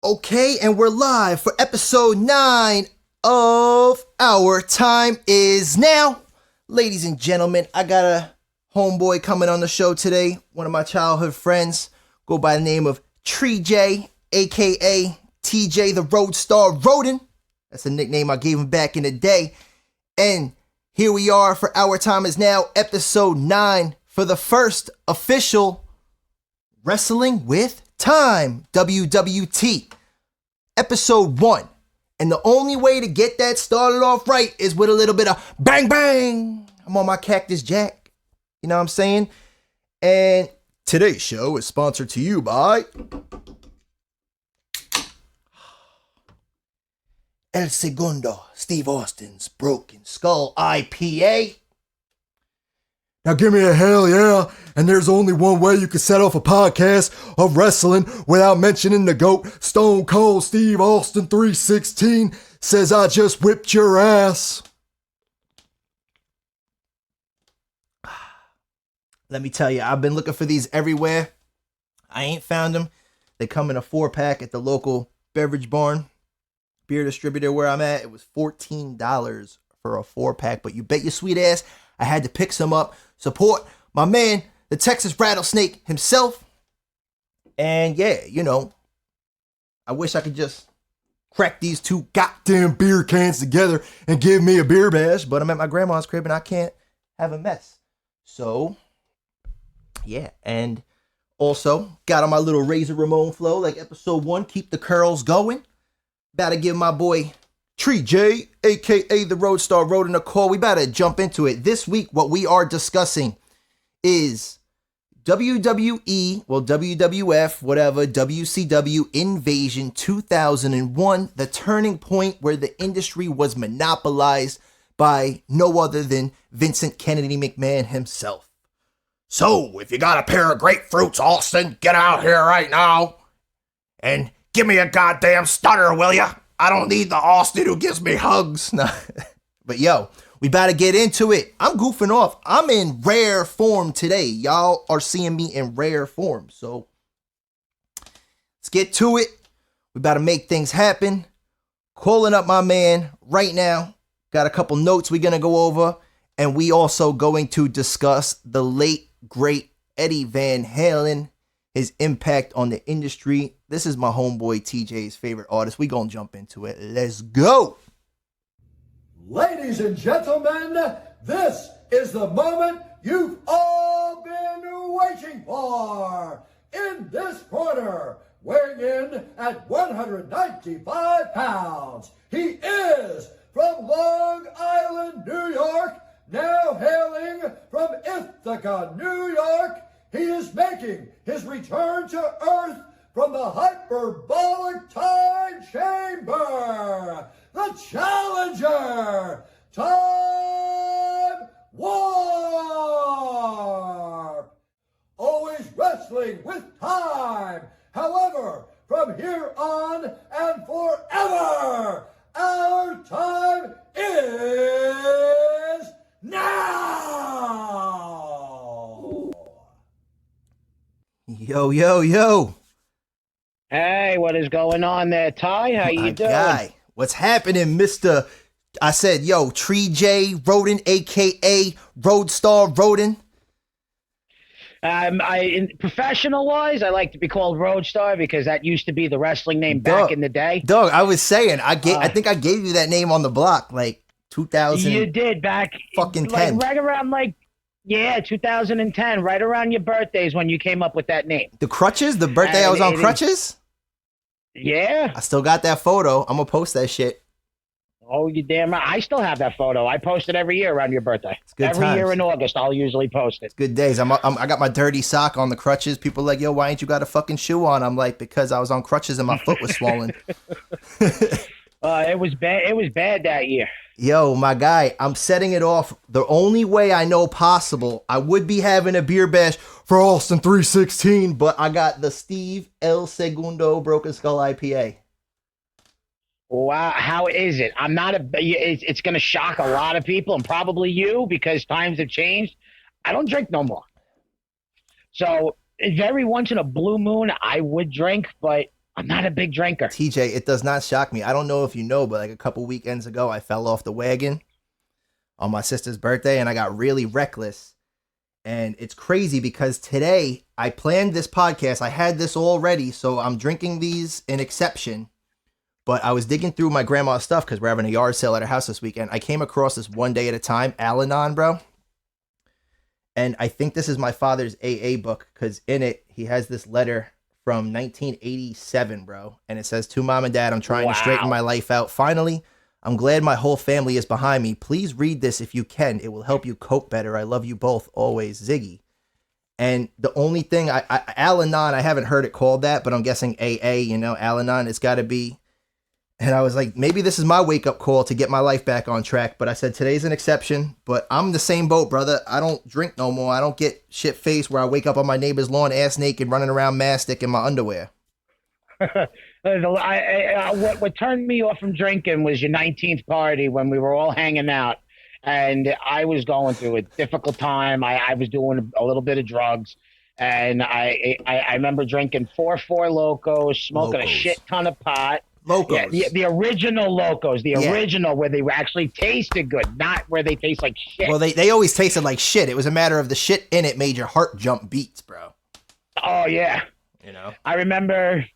Okay, and we're live for episode 9 of Our Time Is Now. Ladies and gentlemen, I got a homeboy coming on the show today. One of my childhood friends, go by the name of Tree J, a.k.a. TJ the Roadstar Rhoden. That's a nickname I gave him back in the day. And here we are for Our Time Is Now, episode 9, for the first official Wrestling with Time, WWT, episode 1. And the only way to get that started off right is with a little bit of bang bang. I'm on my Cactus Jack. You know what I'm saying? And today's show is sponsored to you by El Segundo, Steve Austin's Broken Skull IPA. Now give me a hell yeah, and there's only one way you can set off a podcast of wrestling without mentioning the GOAT. Stone Cold Steve Austin 316 says I just whipped your ass. Let me tell you, I've been looking for these everywhere. I ain't found them. They come in a 4-pack at the local beverage barn, beer distributor where I'm at. It was $14 for a 4-pack, but you bet your sweet ass I had to pick some up. Support my man, the Texas Rattlesnake himself. And yeah, you know, I wish I could just crack these two Goddamn beer cans together and give me a beer bash. but I'm at my grandma's crib and I can't have a mess. So, yeah. And also, got on my little Razor Ramon flow like episode 1. Keep the curls going. About to give my boy Tree J, a.k.a. the Roadstar Roden, a call. We better jump into it. This week, what we are discussing is WWE, well, WWF, whatever, WCW Invasion 2001, the turning point where the industry was monopolized by no other than Vincent Kennedy McMahon himself. So, if you got a pair of grapefruits, Austin, get out here right now and give me a goddamn stunner, will ya? I don't need the Austin who gives me hugs. Nah. But yo, we about to get into it. I'm goofing off. I'm in rare form today. Y'all are seeing me in rare form. So let's get to it. We about to make things happen. Calling up my man right now. Got a couple notes we're going to go over. And we also going to discuss the late, great Eddie Van Halen, his impact on the industry. This is my homeboy TJ's favorite artist. We gonna jump into it. Let's go. Ladies and gentlemen, this is the moment you've all been waiting for. In this corner, weighing in at 195 pounds, he is from Long Island, New York, now hailing from Ithaca, New York. He is making his return to Earth from the hyperbolic time chamber, the challenger, Time Warp. Always wrestling with time. However, from here on and forever, our time is now. Yo, yo, yo. Hey, what is going on there, Ty? How you My doing? guy. What's happening, Mr. I said, yo, Tree J Roden, a.k.a. Roadstar Roden. In professional-wise, I like to be called Roadstar because that used to be the wrestling name back in the day. Dog, I was saying, I think I gave you that name on the block, like 2000. You did back fucking like, 10. right around 2010, right around your birthdays when you came up with that name. The crutches? The birthday I was on crutches? Yeah. I still got that photo. I'm gonna post that shit. Oh, you damn right. I still have that photo. I post it every year around your birthday. It's good every times. year in August, I'll usually post it. Good days. I got my dirty sock on the crutches. People are like, yo, why ain't you got a fucking shoe on? I'm like, because I was on crutches and my foot was swollen. It was bad. It was bad that year. Yo, my guy, I'm setting it off the only way I know possible. I would be having a beer bash For Austin 316. but I got the Steve El Segundo Broken Skull IPA. Wow, how is it? I'm not it's going to shock a lot of people and probably you because times have changed. I don't drink no more. So every once in a blue moon, I would drink, but I'm not a big drinker. TJ, it does not shock me. I don't know if you know, but like a couple weekends ago, I fell off the wagon on my sister's birthday and I got really reckless. And it's crazy because today I planned this podcast. I had this all ready, so I'm drinking these in exception. But I was digging through my grandma's stuff because we're having a yard sale at her house this weekend. I came across this One Day at a Time, Al-Anon, bro. And I think this is my father's AA book because in it, he has this letter from 1987, bro. And it says, to Mom and Dad, I'm trying to straighten my life out. Finally, I'm glad my whole family is behind me. Please read this if you can. It will help you cope better. I love you both. Always, Ziggy. And the only thing, Al-Anon, I haven't heard it called that, but I'm guessing AA, you know, Al-Anon, it's got to be. And I was like, maybe this is my wake-up call to get my life back on track. But I said, today's an exception. But I'm the same boat, brother. I don't drink no more. I don't get shit-faced where I wake up on my neighbor's lawn ass naked running around mastic in my underwear. What turned me off from drinking was your 19th party when we were all hanging out. And I was going through a difficult time. I was doing a little bit of drugs. And I remember drinking 4-4 Locos, smoking a shit ton of pot. Locos. Yeah, the original Locos, original where they actually tasted good, not where they taste like shit. Well, they always tasted like shit. It was a matter of the shit in it made your heart jump beats, bro. Oh, yeah. You know? I remember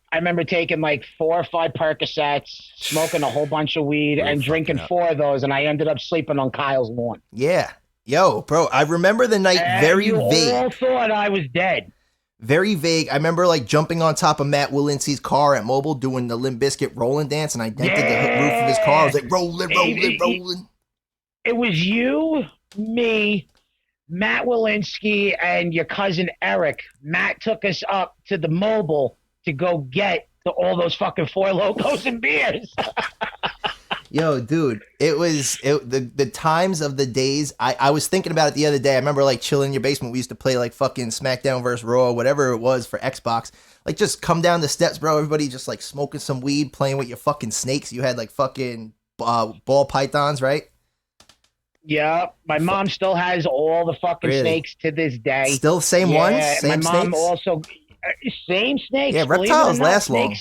taking like 4 or 5 Percocets, smoking a whole bunch of weed, and drinking 4 of those, and I ended up sleeping on Kyle's lawn. Yeah. Yo, bro, I remember the night very vague. You all thought I was dead. Very vague. I remember like jumping on top of Matt Walensky's car at Mobile doing the Limp Bizkit rolling dance, and I dented the roof of his car. I was like, rolling. It was you, me, Matt Walensky, and your cousin Eric. Matt took us up to the Mobile to go get all those fucking 4 Locos and beers. Yo, dude, it was the times of the days. I was thinking about it the other day. I remember like chilling in your basement. We used to play like fucking SmackDown vs. Raw, whatever it was for Xbox. Like just come down the steps, bro. Everybody just like smoking some weed, playing with your fucking snakes. You had like fucking ball pythons, right? Yeah, my mom still has all the fucking snakes to this day. Still same ones? Same my mom snakes? also same snakes. Yeah, reptiles last long.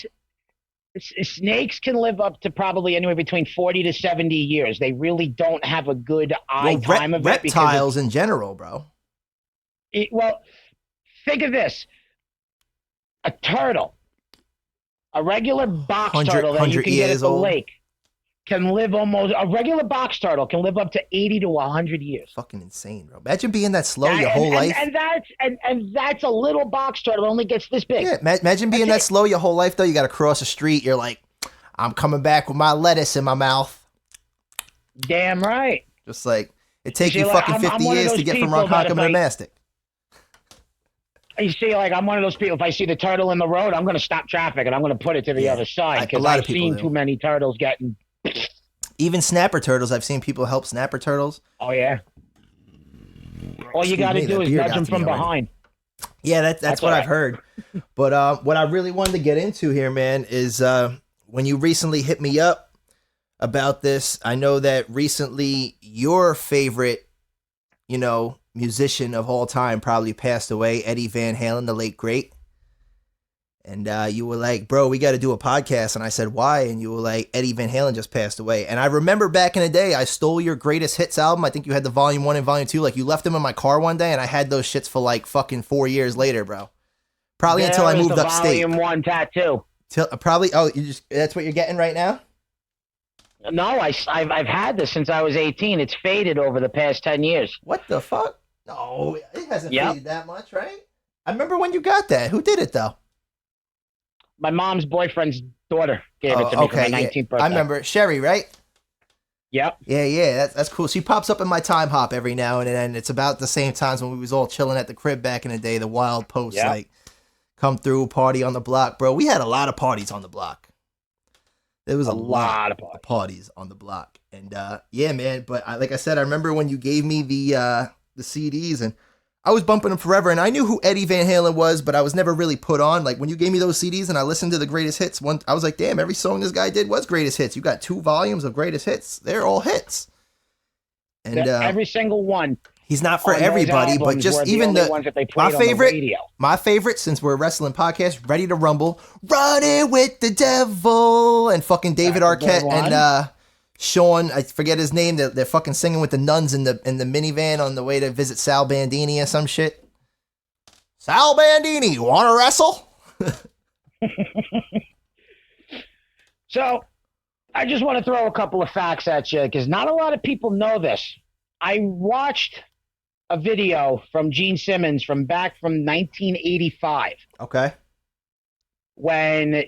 Snakes can live up to probably anywhere between 40 to 70 years. They really don't have a good time of it. Reptiles in general, bro. Well, think of this. A turtle, a regular box turtle that you can get at the lake, can live a regular box turtle can live up to 80 to 100 years. Fucking insane, bro. Imagine being that slow your whole life. And that's a little box turtle. It only gets this big. Yeah, imagine being that slow your whole life, though. You got to cross the street. You're like, I'm coming back with my lettuce in my mouth. Damn right. Just like, it takes you fucking 50 years to get from Ronkonkoma to Mastic. You see, like, I'm one of those people, if I see the turtle in the road, I'm going to stop traffic and I'm going to put it to the other side because I've seen too many turtles getting... Even snapper turtles. I've seen people help snapper turtles. Oh, yeah. All you got to do is nudge them from behind. Yeah, that's what I've heard. But what I really wanted to get into here, man, is when you recently hit me up about this, I know that recently your favorite, musician of all time probably passed away, Eddie Van Halen, the late great. And you were like, bro, we got to do a podcast. And I said, why? And you were like, Eddie Van Halen just passed away. And I remember back in the day, I stole your Greatest Hits album. I think you had the Volume 1 and Volume 2. Like, you left them in my car one day, and I had those shits for like fucking 4 years later, bro. Probably until I moved upstate. Volume 1 tattoo. That's what you're getting right now? No, I've had this since I was 18. It's faded over the past 10 years. What the fuck? No, it hasn't faded that much, right? I remember when you got that. Who did it, though? My mom's boyfriend's daughter gave it to me for my 19th birthday. I remember. Sherry, right? Yep. Yeah. That's cool. She pops up in my time hop every now and then. It's about the same times when we was all chilling at the crib back in the day. The wild posts, like, come through, party on the block. Bro, we had a lot of parties on the block. There was a lot of parties on the block. And, yeah, man. But like I said, I remember when you gave me the CDs, and I was bumping them forever, and I knew who Eddie Van Halen was, but I was never really put on. Like, when you gave me those CDs and I listened to the Greatest Hits, I was like, damn, every song this guy did was Greatest Hits. You got 2 volumes of Greatest Hits. They're all hits. And every single one. He's not for on those everybody, but albums just were even only the ones that they my played on the favorite, radio. my favorite, since we're a wrestling podcast, Ready to Rumble, Running with the Devil, and fucking David That's a good Arquette and Sean, I forget his name. They're fucking singing with the nuns in the minivan on the way to visit Sal Bandini or some shit. Sal Bandini, you want to wrestle? So, I just want to throw a couple of facts at you because not a lot of people know this. I watched a video from Gene Simmons from 1985 Okay. when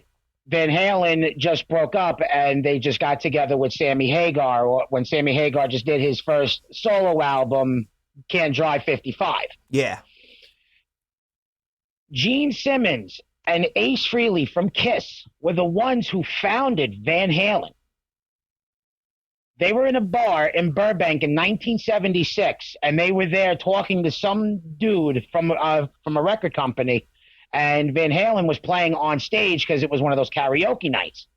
Van Halen just broke up and they just got together with Sammy Hagar, or when Sammy Hagar just did his first solo album, Can't Drive 55. Yeah. Gene Simmons and Ace Frehley from Kiss were the ones who founded Van Halen. They were in a bar in Burbank in 1976, and they were there talking to some dude from a record company, and Van Halen was playing on stage because it was one of those karaoke nights.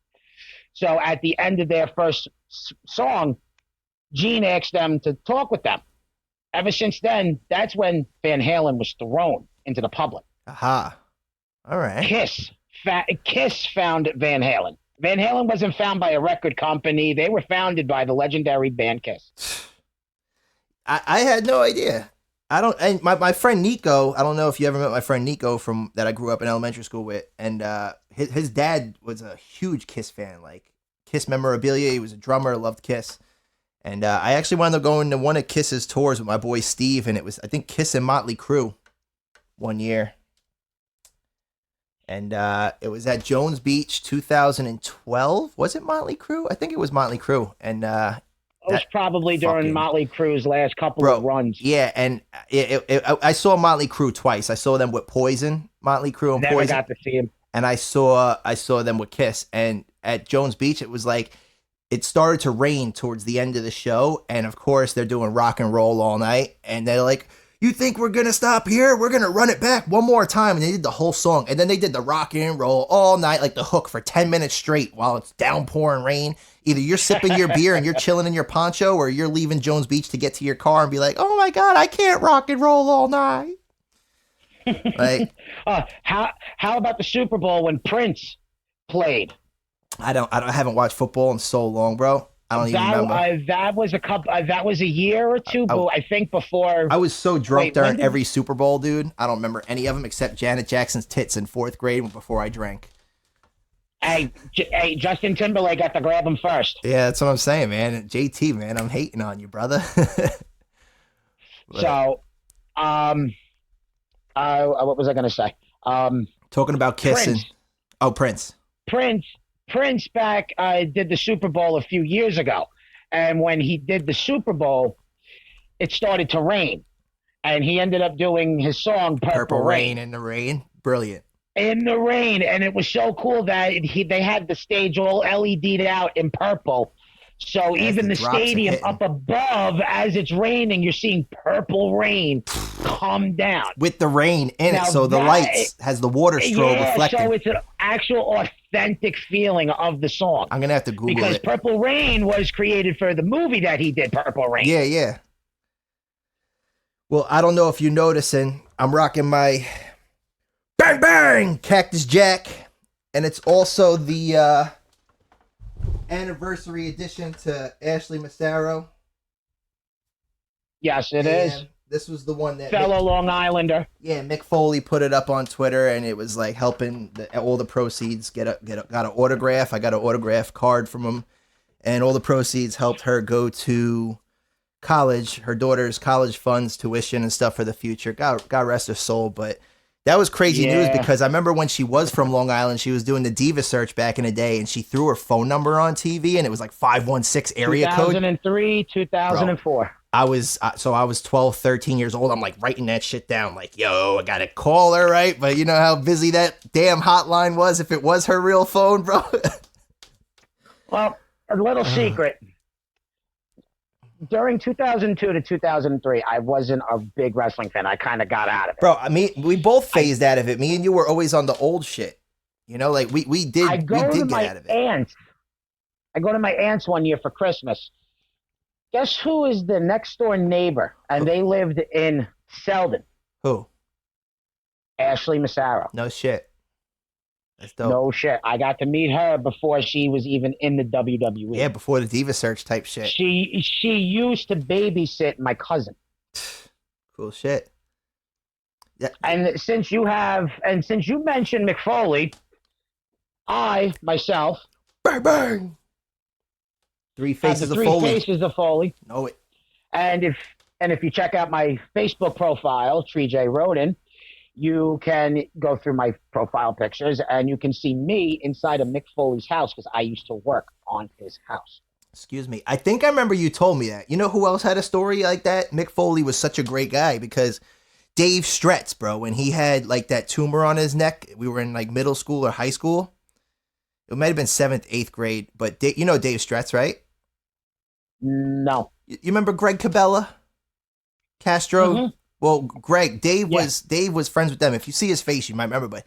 So at the end of their first song, Gene asked them to talk with them. Ever since then, that's when Van Halen was thrown into the public. Aha. All right. Kiss found Van Halen. Van Halen wasn't found by a record company. They were founded by the legendary band Kiss. I had no idea. And my friend Nico, I don't know if you ever met my friend Nico from that I grew up in elementary school with, and his dad was a huge Kiss fan, like Kiss memorabilia. He was a drummer, loved Kiss. And I actually wound up going to one of Kiss's tours with my boy Steve, and it was, I think, Kiss and Motley Crue one year. And it was at Jones Beach, 2012. Was it Motley Crue? I think it was Motley Crue. And it was probably during Motley Crue's last couple of runs. Yeah, and I saw Motley Crue twice. I saw them with Poison, Motley Crue and Never Poison. got to see him. And I saw them with Kiss. And at Jones Beach, it was like, it started to rain towards the end of the show. And of course, they're doing rock and roll all night. And they're like, you think we're going to stop here? We're going to run it back one more time. And they did the whole song. And then they did the rock and roll all night, like the hook for 10 minutes straight while it's downpouring rain. Either you're sipping your beer and you're chilling in your poncho, or you're leaving Jones Beach to get to your car and be like, oh my God, I can't rock and roll all night. Like, how about the Super Bowl when Prince played? I haven't watched football in so long, bro. I don't even remember. That was a year or two, I think, before. I was so drunk during every Super Bowl, dude. I don't remember any of them except Janet Jackson's tits in 4th grade before I drank. Hey, Justin Timberlake got to grab him first. Yeah, that's what I'm saying, man. JT, man, I'm hating on you, brother. So, what was I going to say? Talking about kissing. Prince. Prince back did the Super Bowl a few years ago, and when he did the Super Bowl, it started to rain, and he ended up doing his song "Purple Rain." In the rain, brilliant. In the rain, and it was so cool that they had the stage all LED'd out in purple, so as even the stadium up above, as it's raining, you're seeing purple rain come down with the rain in it, so the lights has the water strobe reflecting. So it's an actual authentic feeling of the song. I'm gonna have to Google it because Purple Rain was created for the movie that he did, Purple Rain. Yeah. Well, I don't know if you're noticing, I'm rocking my Bang Bang Cactus Jack, and it's also the anniversary edition to Ashley Massaro. Yes, it is. This was the one that fellow Long Islander. Yeah, Mick Foley put it up on Twitter, and it was like helping all the proceeds got an autograph. I got an autograph card from him, and all the proceeds helped her go to college, her daughter's college funds, tuition, and stuff for the future. God rest her soul, but that was crazy news because I remember when she was from Long Island, she was doing the Diva search back in the day, and she threw her phone number on TV, and it was like 516 area code. 2003, 2004. Bro. I was 12, 13 years old. I'm like writing that shit down. Like, yo, I got to call her, right? But you know how busy that damn hotline was if it was her real phone, bro? Well, a little secret. During 2002 to 2003, I wasn't a big wrestling fan. I kind of got out of it. Bro, we both phased out of it. Me and you were always on the old shit. You know, like we did get out of it. I go to my aunt's one year for Christmas. Guess who is the next door neighbor? And they lived in Selden. Who? Ashley Massaro. No shit. That's dope. No shit. I got to meet her before she was even in the WWE. Yeah, before the Diva Search type shit. She used to babysit my cousin. Cool shit. Yeah. And since you mentioned Mick Foley, I myself Bang bang. Three faces of three Foley. faces of Foley. Know it. And if you check out my Facebook profile, Tree J Roden, you can go through my profile pictures and you can see me inside of Mick Foley's house because I used to work on his house. Excuse me. I think I remember you told me that. You know who else had a story like that? Mick Foley was such a great guy because Dave Stretz, bro, when he had like that tumor on his neck, we were in like middle school or high school. It might have been 7th, 8th grade, but you know Dave Stretz, right? No. You remember Greg Cabela? Castro? Mm-hmm. Well, Dave was friends with them. If you see his face, you might remember, but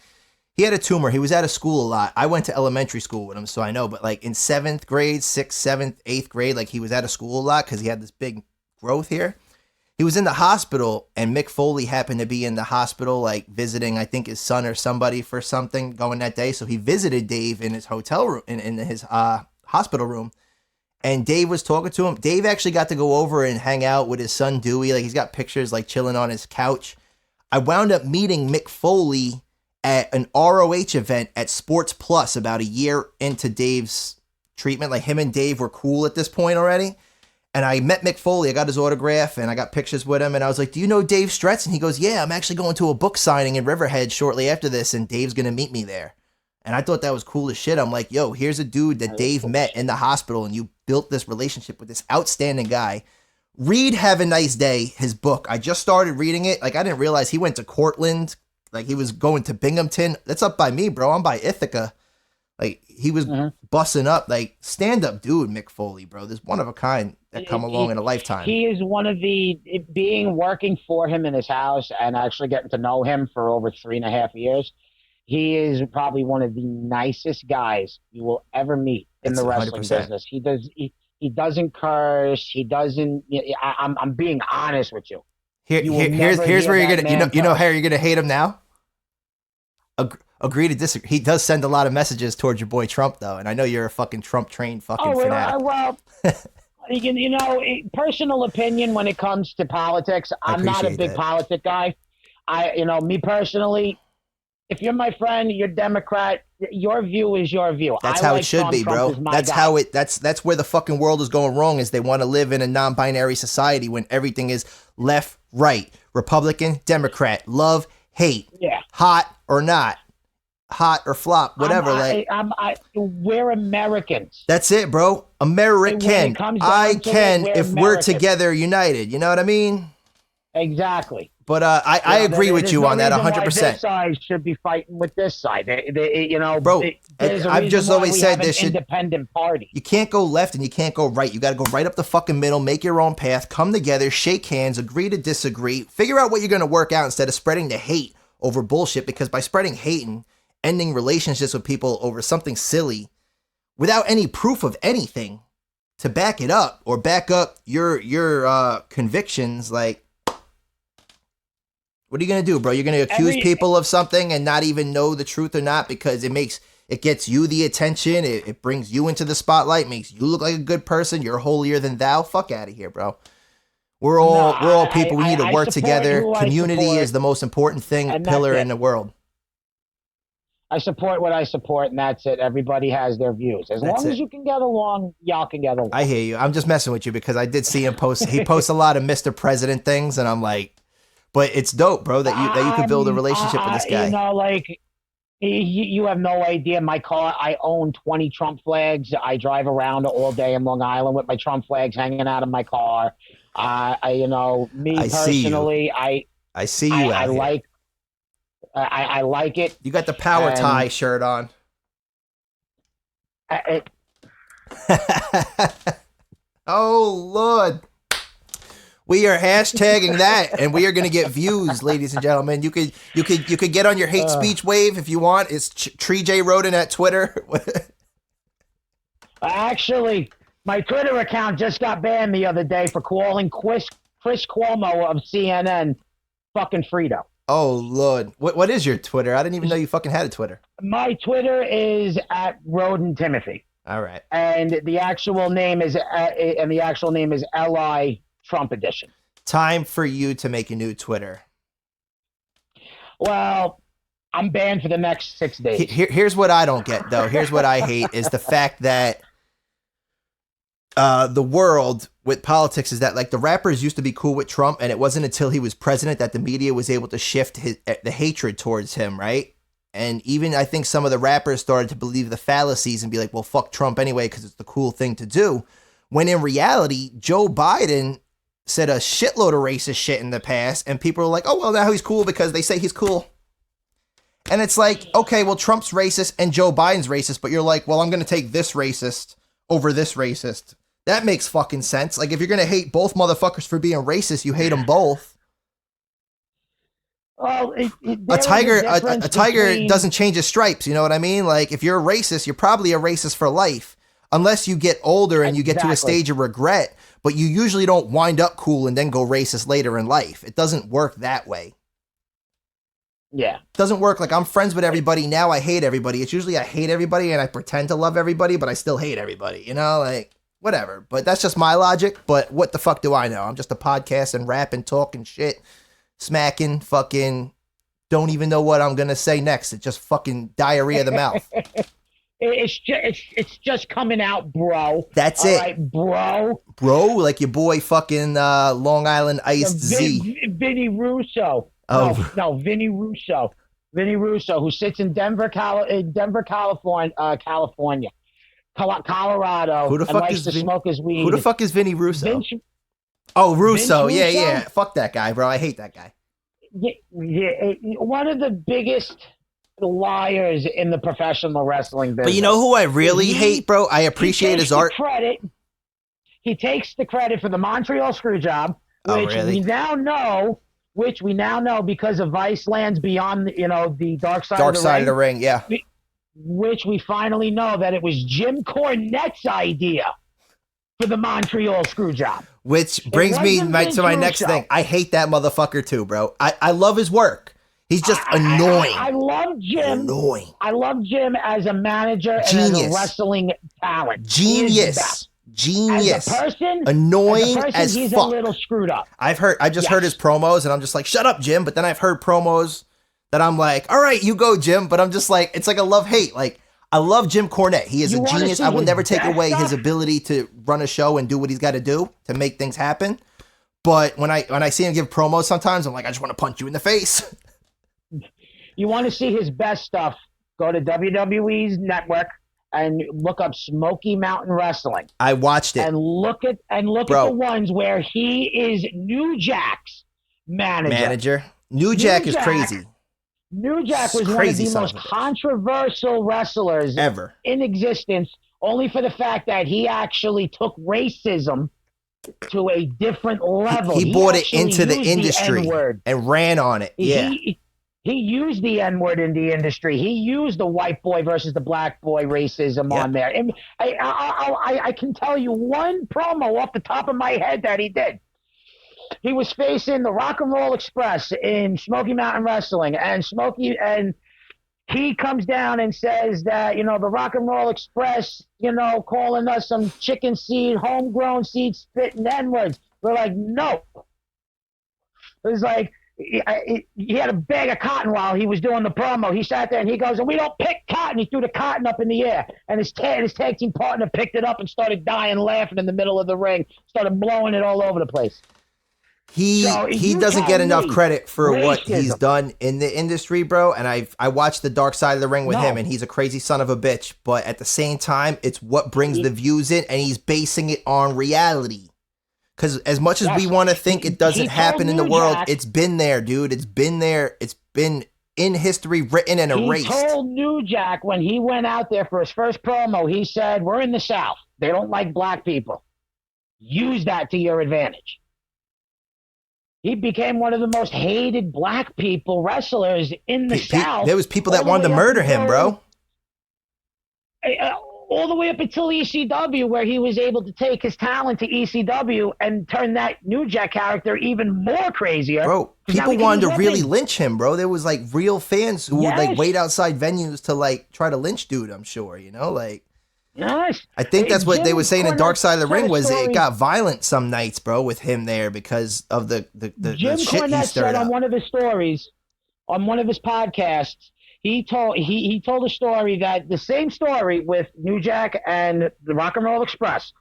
he had a tumor. He was out of school a lot. I went to elementary school with him, so I know, but like in 7th grade, 6th, 7th, 8th grade, like he was out of school a lot because he had this big growth here. He was in the hospital, and Mick Foley happened to be in the hospital, like visiting, I think, his son or somebody for something going that day. So he visited Dave in his hotel room, in his hospital room. And Dave was talking to him. Dave actually got to go over and hang out with his son Dewey. Like he's got pictures like chilling on his couch. I wound up meeting Mick Foley at an ROH event at Sports Plus about a year into Dave's treatment. Like him and Dave were cool at this point already. And I met Mick Foley. I got his autograph and I got pictures with him. And I was like, do you know Dave Stretz? And he goes, yeah, I'm actually going to a book signing in Riverhead shortly after this. And Dave's going to meet me there. And I thought that was cool as shit. I'm like, yo, here's a dude that Dave met in the hospital and you built this relationship with this outstanding guy. Read Have a Nice Day, his book. I just started reading it. Like, I didn't realize he went to Cortland. Like, he was going to Binghamton. That's up by me, bro. I'm by Ithaca. Like, he was bussing up. Like, stand-up dude, Mick Foley, bro. There's one of a kind that come along in a lifetime. He is one of working for him in his house and actually getting to know him for over 3.5 years. He is probably one of the nicest guys you will ever meet in the wrestling 100%. business. He doesn't curse. He doesn't. I'm being honest with you. Here's where you're gonna you know how you're gonna hate him now. Agree to disagree. He does send a lot of messages towards your boy Trump though, and I know you're a fucking Trump trained fucking fanatic. Well, personal opinion when it comes to politics. I'm not a big politic guy. Me personally. If you're my friend, you're Democrat, your view is your view. That's how it should be, bro. That's where the fucking world is going wrong, is they want to live in a non-binary society when everything is left, right, Republican, Democrat, love, hate, hot or not, hot or flop, whatever. We're Americans. That's it, bro. American. If we're together united. You know what I mean? Exactly. But I agree with you on that 100%. This side should be fighting with this side. Bro, I've just always said this shit. Independent party. You can't go left and you can't go right. You got to go right up the fucking middle, make your own path, come together, shake hands, agree to disagree, figure out what you're going to work out instead of spreading the hate over bullshit. Because by spreading hate and ending relationships with people over something silly without any proof of anything to back it up or back up your convictions, like, what are you going to do, bro? You're going to accuse people of something and not even know the truth or not because it gets you the attention. It brings you into the spotlight, makes you look like a good person. You're holier than thou. Fuck out of here, bro. We're all people. We need to work together. Community is the most important pillar in the world. I support what I support, and that's it. Everybody has their views. As long as you can get along, y'all can get along. I hear you. I'm just messing with you because I did see him post. He posts a lot of Mr. President things, and I'm like, but it's dope, bro, that you can build a relationship with this guy. You have no idea. My car, I own 20 Trump flags. I drive around all day in Long Island with my Trump flags hanging out of my car. I see you. I like it. You got the power tie shirt on. Oh Lord. We are hashtagging that, and we are going to get views, ladies and gentlemen. You could get on your hate speech wave if you want. It's Tree J Roden at Twitter. Actually, My Twitter account just got banned the other day for calling Chris Cuomo of CNN fucking Frito. Oh, Lord. What is your Twitter? I didn't even know you fucking had a Twitter. My Twitter is at Roden Timothy. All right. And the actual name is LI Trump Edition. Time for you to make a new Twitter. Well, I'm banned for the next 6 days. Here's what I don't get, though. Here's what I hate is the fact that the world with politics is that, like, the rappers used to be cool with Trump, and it wasn't until he was president that the media was able to shift the hatred towards him, right? And even I think some of the rappers started to believe the fallacies and be like, well, fuck Trump anyway because it's the cool thing to do. When in reality, Joe Biden said a shitload of racist shit in the past, and people are like, oh, well, now he's cool because they say he's cool. And it's like, okay, well, Trump's racist and Joe Biden's racist, but you're like, well, I'm going to take this racist over this racist. That makes fucking sense. Like, if you're going to hate both motherfuckers for being racist, you hate them both. Well, a tiger doesn't change his stripes. You know what I mean? Like, if you're a racist, you're probably a racist for life, unless you get older and you get to a stage of regret. But you usually don't wind up cool and then go racist later in life. It doesn't work that way. Yeah. It doesn't work like I'm friends with everybody. Now I hate everybody. It's usually I hate everybody and I pretend to love everybody, but I still hate everybody. You know, like, whatever. But that's just my logic. But what the fuck do I know? I'm just a podcast and rap and talk and shit. Smacking, fucking, don't even know what I'm going to say next. It's just fucking diarrhea of the mouth. It's just coming out, bro. That's all it. Right, bro. Bro, like your boy fucking Long Island Iced Z. Vinny Russo. Oh. No, Vinny Russo. Vinny Russo, who sits in Denver, California. Colorado. Who the fuck likes is to smoke his weed. Who the fuck is Vinny Russo? Oh, Russo. Vince Yeah, Russo? yeah. Fuck that guy, bro. I hate that guy. Yeah, one of the biggest liars in the professional wrestling business. But you know who I really hate, bro? I appreciate his art. He takes the credit for the Montreal Screwjob, which we now know because of Viceland's Beyond, the Dark Side of the Ring. Yeah. Which we finally know that it was Jim Cornette's idea for the Montreal Screwjob. Which brings me to my next thing. I hate that motherfucker too, bro. I love his work. He's just annoying. I love Jim. Annoying. I love Jim as a manager and as a wrestling talent. Genius. As a person, annoying as he's fuck. A little screwed up. I just heard his promos and I'm just like, shut up, Jim. But then I've heard promos that I'm like, all right, you go, Jim. But I'm just like, it's like a love-hate. Like, I love Jim Cornette. He is a genius. I will never take away his ability to run a show and do what he's got to do to make things happen. But when I see him give promos sometimes, I'm like, I just want to punch you in the face. You want to see his best stuff, go to WWE's network and look up Smoky Mountain Wrestling. I watched it. And look at the ones where he is New Jack's manager. New Jack is crazy. New Jack was one of the most controversial wrestlers ever in existence, only for the fact that he actually took racism to a different level. He brought it into the industry and ran on it. He used the N-word in the industry. He used the white boy versus the black boy racism on there. And I can tell you one promo off the top of my head that he did. He was facing the Rock and Roll Express in Smoky Mountain Wrestling, and he comes down and says that, the Rock and Roll Express, calling us some chicken seed, homegrown seed spitting N-words. We're like, no. It was like, he had a bag of cotton while he was doing the promo. He sat there and he goes, and we don't pick cotton. He threw the cotton up in the air, and his tag team partner picked it up and started dying laughing in the middle of the ring, started blowing it all over the place. He doesn't get enough credit for what he's done in the industry, bro. And I watched the Dark Side of the Ring with him, and he's a crazy son of a bitch. But at the same time, it's what brings the views in, and he's basing it on reality. Because as much as we want to think it doesn't happen in the world, it's been there, dude. It's been there. It's been in history, written and erased. He told New Jack when he went out there for his first promo, he said, we're in the South. They don't like black people. Use that to your advantage. He became one of the most hated black people wrestlers in the South. There was people that wanted to murder him, bro. all the way up until ECW, where he was able to take his talent to ECW and turn that New Jack character even more crazier. Bro, 'Cause now people he can wanted use to really weapons. lynch him, bro. There was like real fans who would like Yes. wait outside venues to like try to lynch dude, I'm sure, you know? Like, Yes. I think that's what they Jim were saying in Cornette Dark Side of the said Ring a was story- it got violent some nights, bro, with him there because of the Jim shit he Cornette stirred said on up. one of his stories, on one of his podcasts, he told a story that the same story with New Jack and the Rock and Roll Express.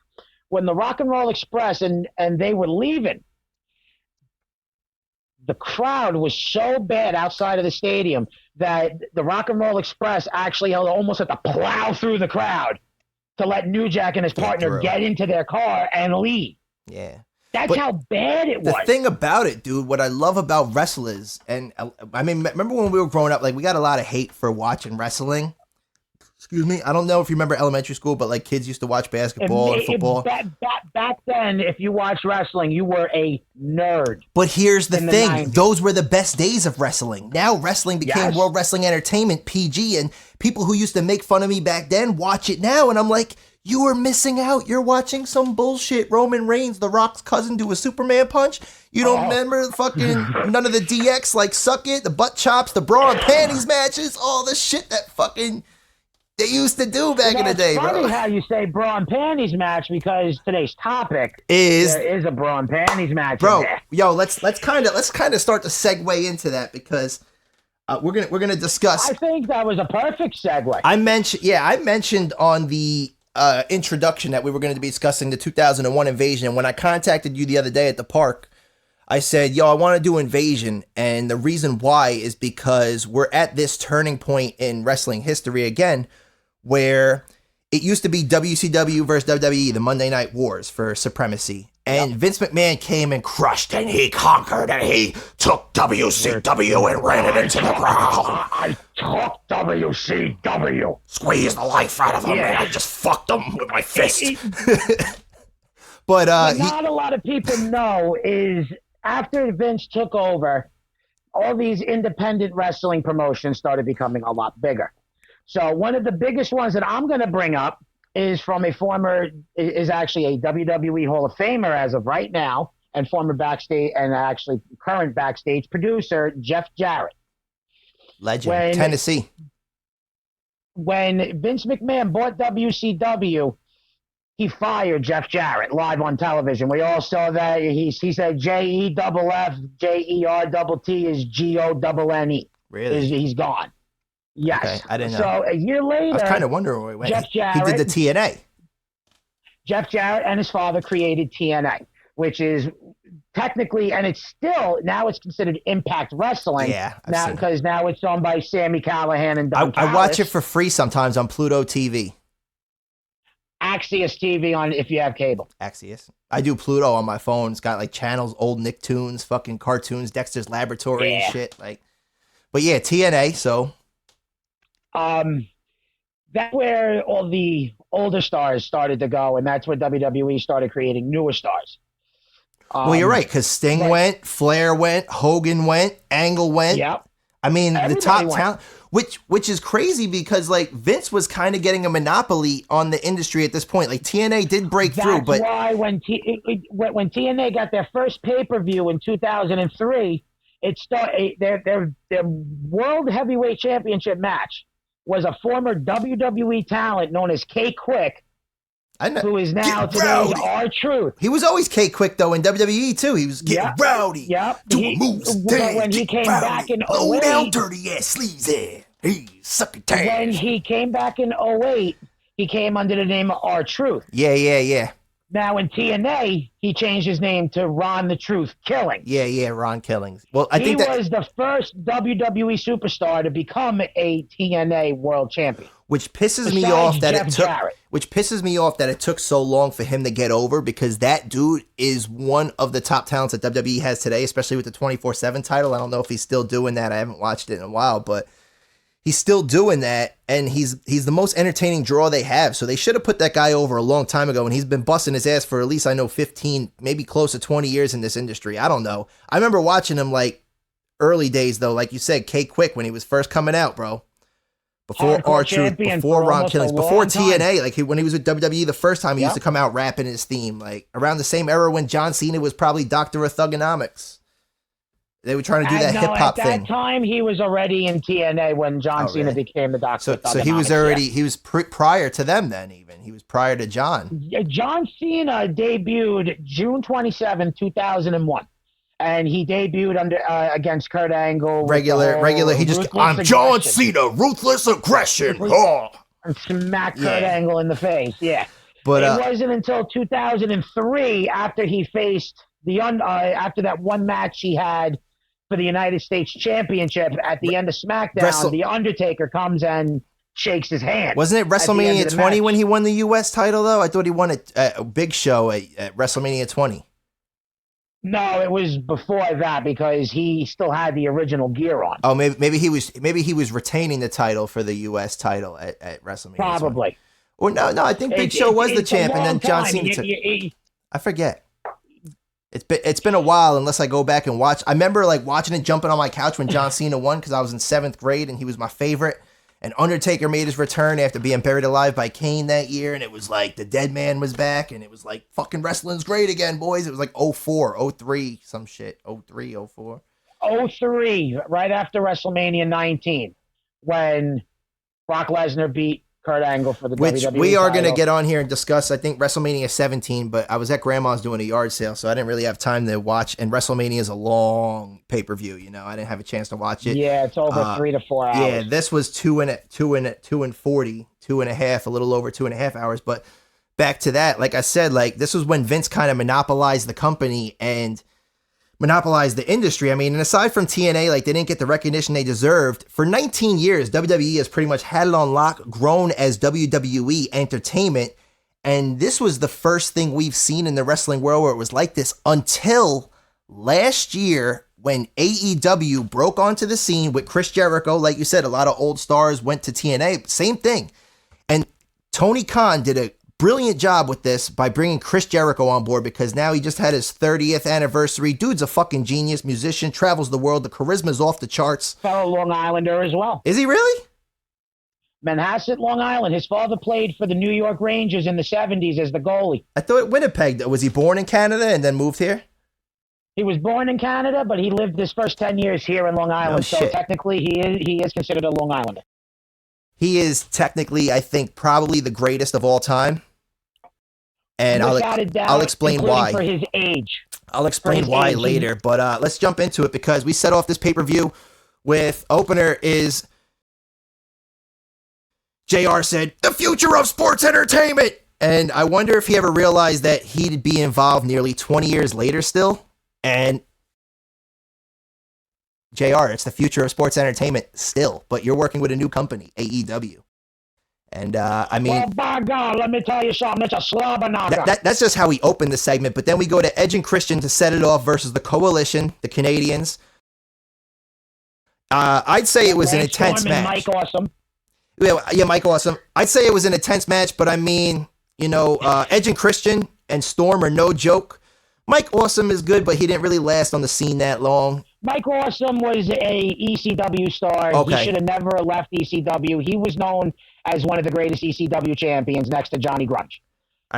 When the Rock and Roll Express and they were leaving, the crowd was so bad outside of the stadium that the Rock and Roll Express actually almost had to plow through the crowd to let New Jack and his partner through. get into their car and leave. Yeah. That's But how bad it was. The thing about it, dude, what I love about wrestlers, and I mean, remember when we were growing up, like we got a lot of hate for watching wrestling. Excuse me. I don't know if you remember elementary school, but like kids used to watch basketball and football. Back then, if you watched wrestling, you were a nerd. But here's the in the thing. 90s. Those were the best days of wrestling. Now wrestling became Yes. World Wrestling Entertainment, PG, and people who used to make fun of me back then watch it now, and I'm like, you are missing out. You're watching some bullshit. Roman Reigns, The Rock's cousin, do a Superman punch. You don't remember fucking none of the DX, like Suck It, the butt chops, the bra and panties matches, all the shit that fucking they used to do back in the day, It's funny bro. how you say bra and panties match because today's topic Is there is a bra and panties match. bro, in there. yo, let's kind of start to segue into that because we're gonna discuss. I think that was a perfect segue. I mentioned on the introduction that we were going to be discussing the 2001 Invasion. And when I contacted you the other day at the park, I said, yo, I want to do Invasion. And the reason why is because we're at this turning point in wrestling history again, where it used to be WCW versus WWE, the Monday Night Wars for supremacy. And Vince McMahon came and crushed And he conquered and he took WCW and ran it into the ground. I took WCW. Squeezed the life out of him and I just fucked him with my fist. But What not a lot of people know is after Vince took over, all these independent wrestling promotions started becoming a lot bigger. So one of the biggest ones that I'm going to bring up is actually a WWE Hall of Famer as of right now, and former backstage and actually current backstage producer, Jeff Jarrett. legend, Tennessee. When Vince McMahon bought WCW, he fired Jeff Jarrett live on television. We all saw that. He said JEFFJERTT is GONNE. Really? He's gone. Yes. Okay, I didn't know. So a year later, I was kind of wondering where he went. Jeff He did the TNA. Jeff Jarrett and his father created TNA, which is technically, and it's still, now it's considered Impact Wrestling. Yeah, I've now seen it. because now it's owned by Sami Callihan and Don I watch it Callis. for free sometimes on Pluto TV. Axios TV on if you have cable. Axios. I do Pluto on my phone. It's got like channels, old Nicktoons, fucking cartoons, Dexter's Laboratory and shit. Like, but yeah, TNA. So That's where all the older stars started to go, and that's where WWE started creating newer stars. well, you're right because Sting right. went, Flair went, Hogan went, Angle went. Yep. I mean, the Everybody top went. talent, which is crazy because like Vince was kind of getting a monopoly on the industry at this point. Like TNA did break through, That's but why when TNA got their first pay-per-view in 2003, it started their World Heavyweight Championship match was a former WWE talent known as K Quick, I know who is now Get today's rowdy. R-Truth. He was always K Quick though in WWE too. He was getting Yep. rowdy. Yep. Doing moves. But when he came back in Low down 08, dirty ass sleazy. Hey, sucking when tags. he came back in 08, he came under the name of R-Truth. Yeah. Now in TNA, he changed his name to Ron the Truth Killing. Yeah, Ron Killings. Well, I He think that was the first WWE superstar to become a TNA world champion. which pisses me Besides off that Jeff it took Jarrett. which pisses me off that it took so long for him to get over because that dude is one of the top talents that WWE has today, especially with the 24/7 title. I don't know if he's still doing that. I haven't watched it in a while, but he's still doing that, and he's the most entertaining draw they have. So they should have put that guy over a long time ago, and he's been busting his ass for at least, I know, 15, maybe close to 20 years in this industry. I don't know. I remember watching him like early days, though, like you said, K Quick when he was first coming out, bro. Before Hardcore R-Truth, champion before for Ron almost a Killings, before long time. TNA, like when he was with WWE the first time, he used Yep. to come out rapping his theme, like around the same era when John Cena was probably Doctor of Thugonomics. They were trying to do that No, hip hop at thing. that time, he was already in TNA when John Cena really? became the Doctor. So he was already he was prior to them then. Even he was prior to John. Yeah, John Cena debuted June 27, 2001. And he debuted under against Kurt Angle. with Regular. the whole He just ruthless I'm John aggression. Cena, ruthless aggression. Oh. And smack Kurt Yeah. Angle in the face. Yeah. But it wasn't until 2003 after he faced after that one match he had for the United States Championship at the end of SmackDown, the Undertaker comes and shakes his hand. Wasn't it at the end WrestleMania of the 20 match. when he won the U.S. title though? I thought he won a Big Show at WrestleMania 20. No, it was before that because he still had the original gear on. Oh, maybe he was retaining the title for the U.S. title at WrestleMania. 20. Probably. Or no, I think Big Show was the it's a champ, and then long John time. Cena took. I forget. It's been a while unless I go back and watch. I remember like watching it, jumping on my couch when John Cena won because I was in 7th grade and he was my favorite. And Undertaker made his return after being buried alive by Kane that year, and it was like the dead man was back, and it was like fucking wrestling's great again, boys. It was like 04, 03, some shit, 03, 04. 03, right after WrestleMania 19, when Brock Lesnar beat Kurt Angle for the Which WWE we are going to title. get on here and discuss, I think, WrestleMania 17, but I was at Grandma's doing a yard sale, so I didn't really have time to watch, and WrestleMania is a long pay-per-view, you know, I didn't have a chance to watch it. Yeah, it's over 3 to 4 hours. Yeah, this was 2 and 40, 2.5, a little over 2.5 hours, but back to that, like I said, like this was when Vince kind of monopolized the company and monopolized the industry. I mean, and aside from TNA, like they didn't get the recognition they deserved. For 19 years, WWE has pretty much had it on lock, grown as WWE Entertainment. And this was the first thing we've seen in the wrestling world where it was like this until last year when AEW broke onto the scene with Chris Jericho. Like you said, a lot of old stars went to TNA. Same thing. And Tony Khan did a brilliant job with this by bringing Chris Jericho on board because now he just had his 30th anniversary. Dude's a fucking genius, musician, travels the world. The charisma's off the charts. Fellow Long Islander as well. Is he really? Manhasset, Long Island. His father played for the New York Rangers in the 70s as the goalie. I thought Winnipeg. Was he born in Canada and then moved here? He was born in Canada, but he lived his first 10 years here in Long Island. So shit. technically, he is considered a Long Islander. He is technically, I think, probably the greatest of all time. And Without a doubt, I'll explain including why. for his age. I'll explain why later, but let's jump into it because we set off this pay-per-view with opener is JR said, "The future of sports entertainment." And I wonder if he ever realized that he'd be involved nearly 20 years later still. And JR, it's the future of sports entertainment still, but you're working with a new company, AEW. And I mean, Well, by God, let me tell you something. It's a slobber knocker. that's just how we open the segment. But then we go to Edge and Christian to set it off versus the Coalition, the Canadians. I'd say it was an intense Storm and match. Mike Awesome. Yeah, Mike Awesome. I'd say it was an intense match, but I mean, you know, Edge and Christian and Storm are no joke. Mike Awesome is good, but he didn't really last on the scene that long. Mike Awesome was a ECW star. Okay. He should have never left ECW. He was known as one of the greatest ECW champions next to Johnny Grunge.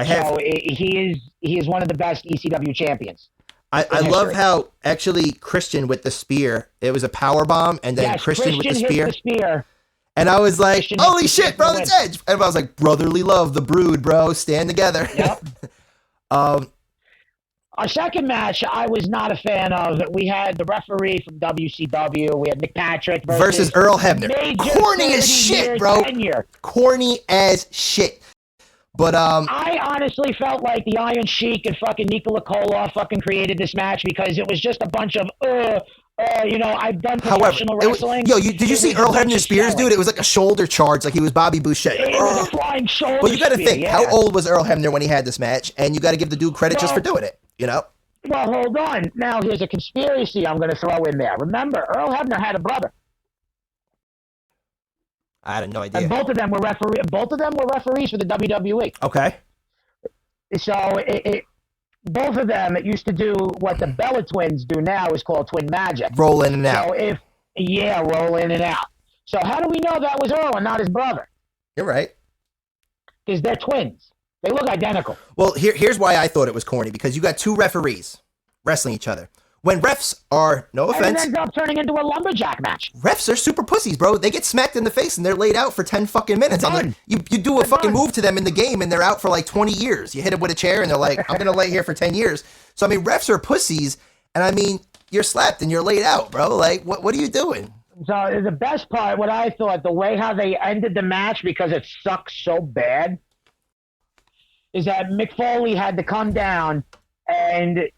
He is one of the best ECW champions. I love how actually Christian with the spear, it was a power bomb, and then Yes, Christian with the hit spear. the spear. And I was like, Christian holy hit the shit, bro, spear that's Edge. And I was like, brotherly love, the Brood, bro, stand together. Yep. Our second match, I was not a fan of. We had the referee from WCW. We had Nick Patrick versus Earl Hebner. Major Corny as 30-year shit, bro. tenure. Corny as shit. But I honestly felt like the Iron Sheik and fucking Nikola Koloff fucking created this match because it was just a bunch of you know, I've done professional wrestling. Did you see Earl Hebner's spears, dude? It was like a shoulder charge, like he was Bobby Boucher. It was a flying shoulder. But you got to spear, think, yeah. how old was Earl Hebner when he had this match? And you got to give the dude credit just for doing it, you know? Well, hold on. Now, here's a conspiracy I'm going to throw in there. Remember, Earl Hebner had a brother. I had no idea. And both of them were referees for the WWE. Okay. So both of them used to do what the Bella Twins do now is called Twin Magic. Roll in and out. So roll in and out. So how do we know that was Earl and not his brother? You're right. Because they're twins. They look identical. Well, here's why I thought it was corny, because you got two referees wrestling each other. When refs are, no offense, And it ends up turning into a lumberjack match. refs are super pussies, bro. They get smacked in the face and they're laid out for 10 fucking minutes. You do a fucking move to them in the game and they're out for like 20 years. You hit them with a chair and they're like, I'm going to lay here for 10 years. So, I mean, refs are pussies. And I mean, you're slapped and you're laid out, bro. Like, what are you doing? So the best part, what I thought, the way how they ended the match, because it sucks so bad, is that Mick Foley had to come down and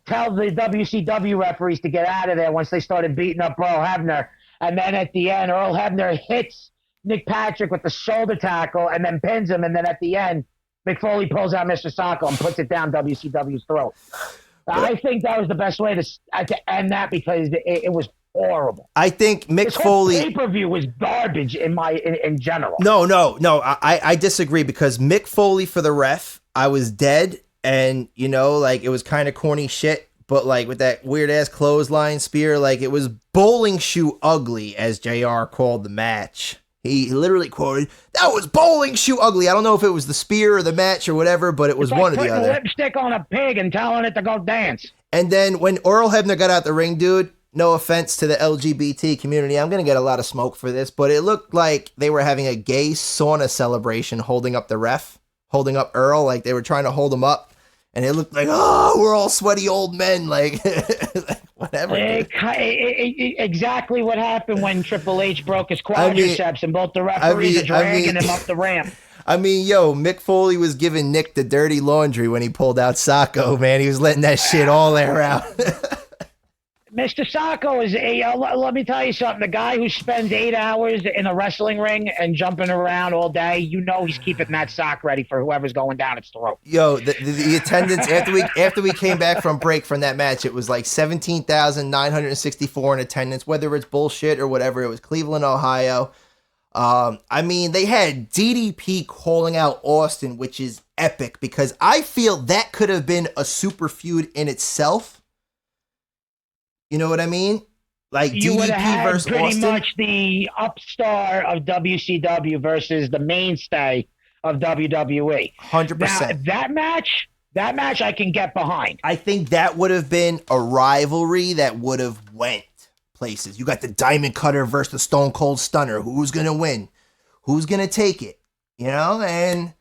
tell the WCW referees to get out of there once they started beating up Earl Hebner. And then at the end, Earl Hebner hits Nick Patrick with the shoulder tackle and then pins him. And then at the end, Mick Foley pulls out Mr. Sacco and puts it down WCW's throat. I think that was the best way to end that, because it was horrible. I think Mick This Foley... whole pay-per-view was garbage in general. No. I disagree, because Mick Foley for the ref, I was dead, and, you know, like, it was kind of corny shit, but, like, with that weird-ass clothesline spear, like, it was bowling shoe ugly, as JR called the match. He literally quoted, "That was bowling shoe ugly." I don't know if it was the spear or the match or whatever, but it was It's like one or the putting other. lipstick on a pig and telling it to go dance. And then when Earl Hebner got out the ring, dude, no offense to the LGBT community, I'm going to get a lot of smoke for this, but it looked like they were having a gay sauna celebration holding up the ref, holding up Earl, like they were trying to hold him up. And it looked like, oh, we're all sweaty old men, like, whatever. Exactly what happened when Triple H broke his quadriceps and both the referees are dragging him up the ramp. I mean, yo, Mick Foley was giving Nick the dirty laundry when he pulled out Sacco, man. He was letting that shit all air out. Mr. Sacco is let me tell you something. The guy who spends 8 hours in a wrestling ring and jumping around all day, you know he's keeping that sock ready for whoever's going down its throat. Yo, the attendance after we came back from break from that match, it was like 17,964 in attendance, whether it's bullshit or whatever. It was Cleveland, Ohio. I mean, they had DDP calling out Austin, which is epic, because I feel that could have been a super feud in itself. You know what I mean? Like you would have DDP had versus pretty Austin. much the upstart of WCW versus the mainstay of WWE. 100%. That match I can get behind. I think that would have been a rivalry that would have went places. You got the Diamond Cutter versus the Stone Cold Stunner. Who's going to win? Who's going to take it? You know, and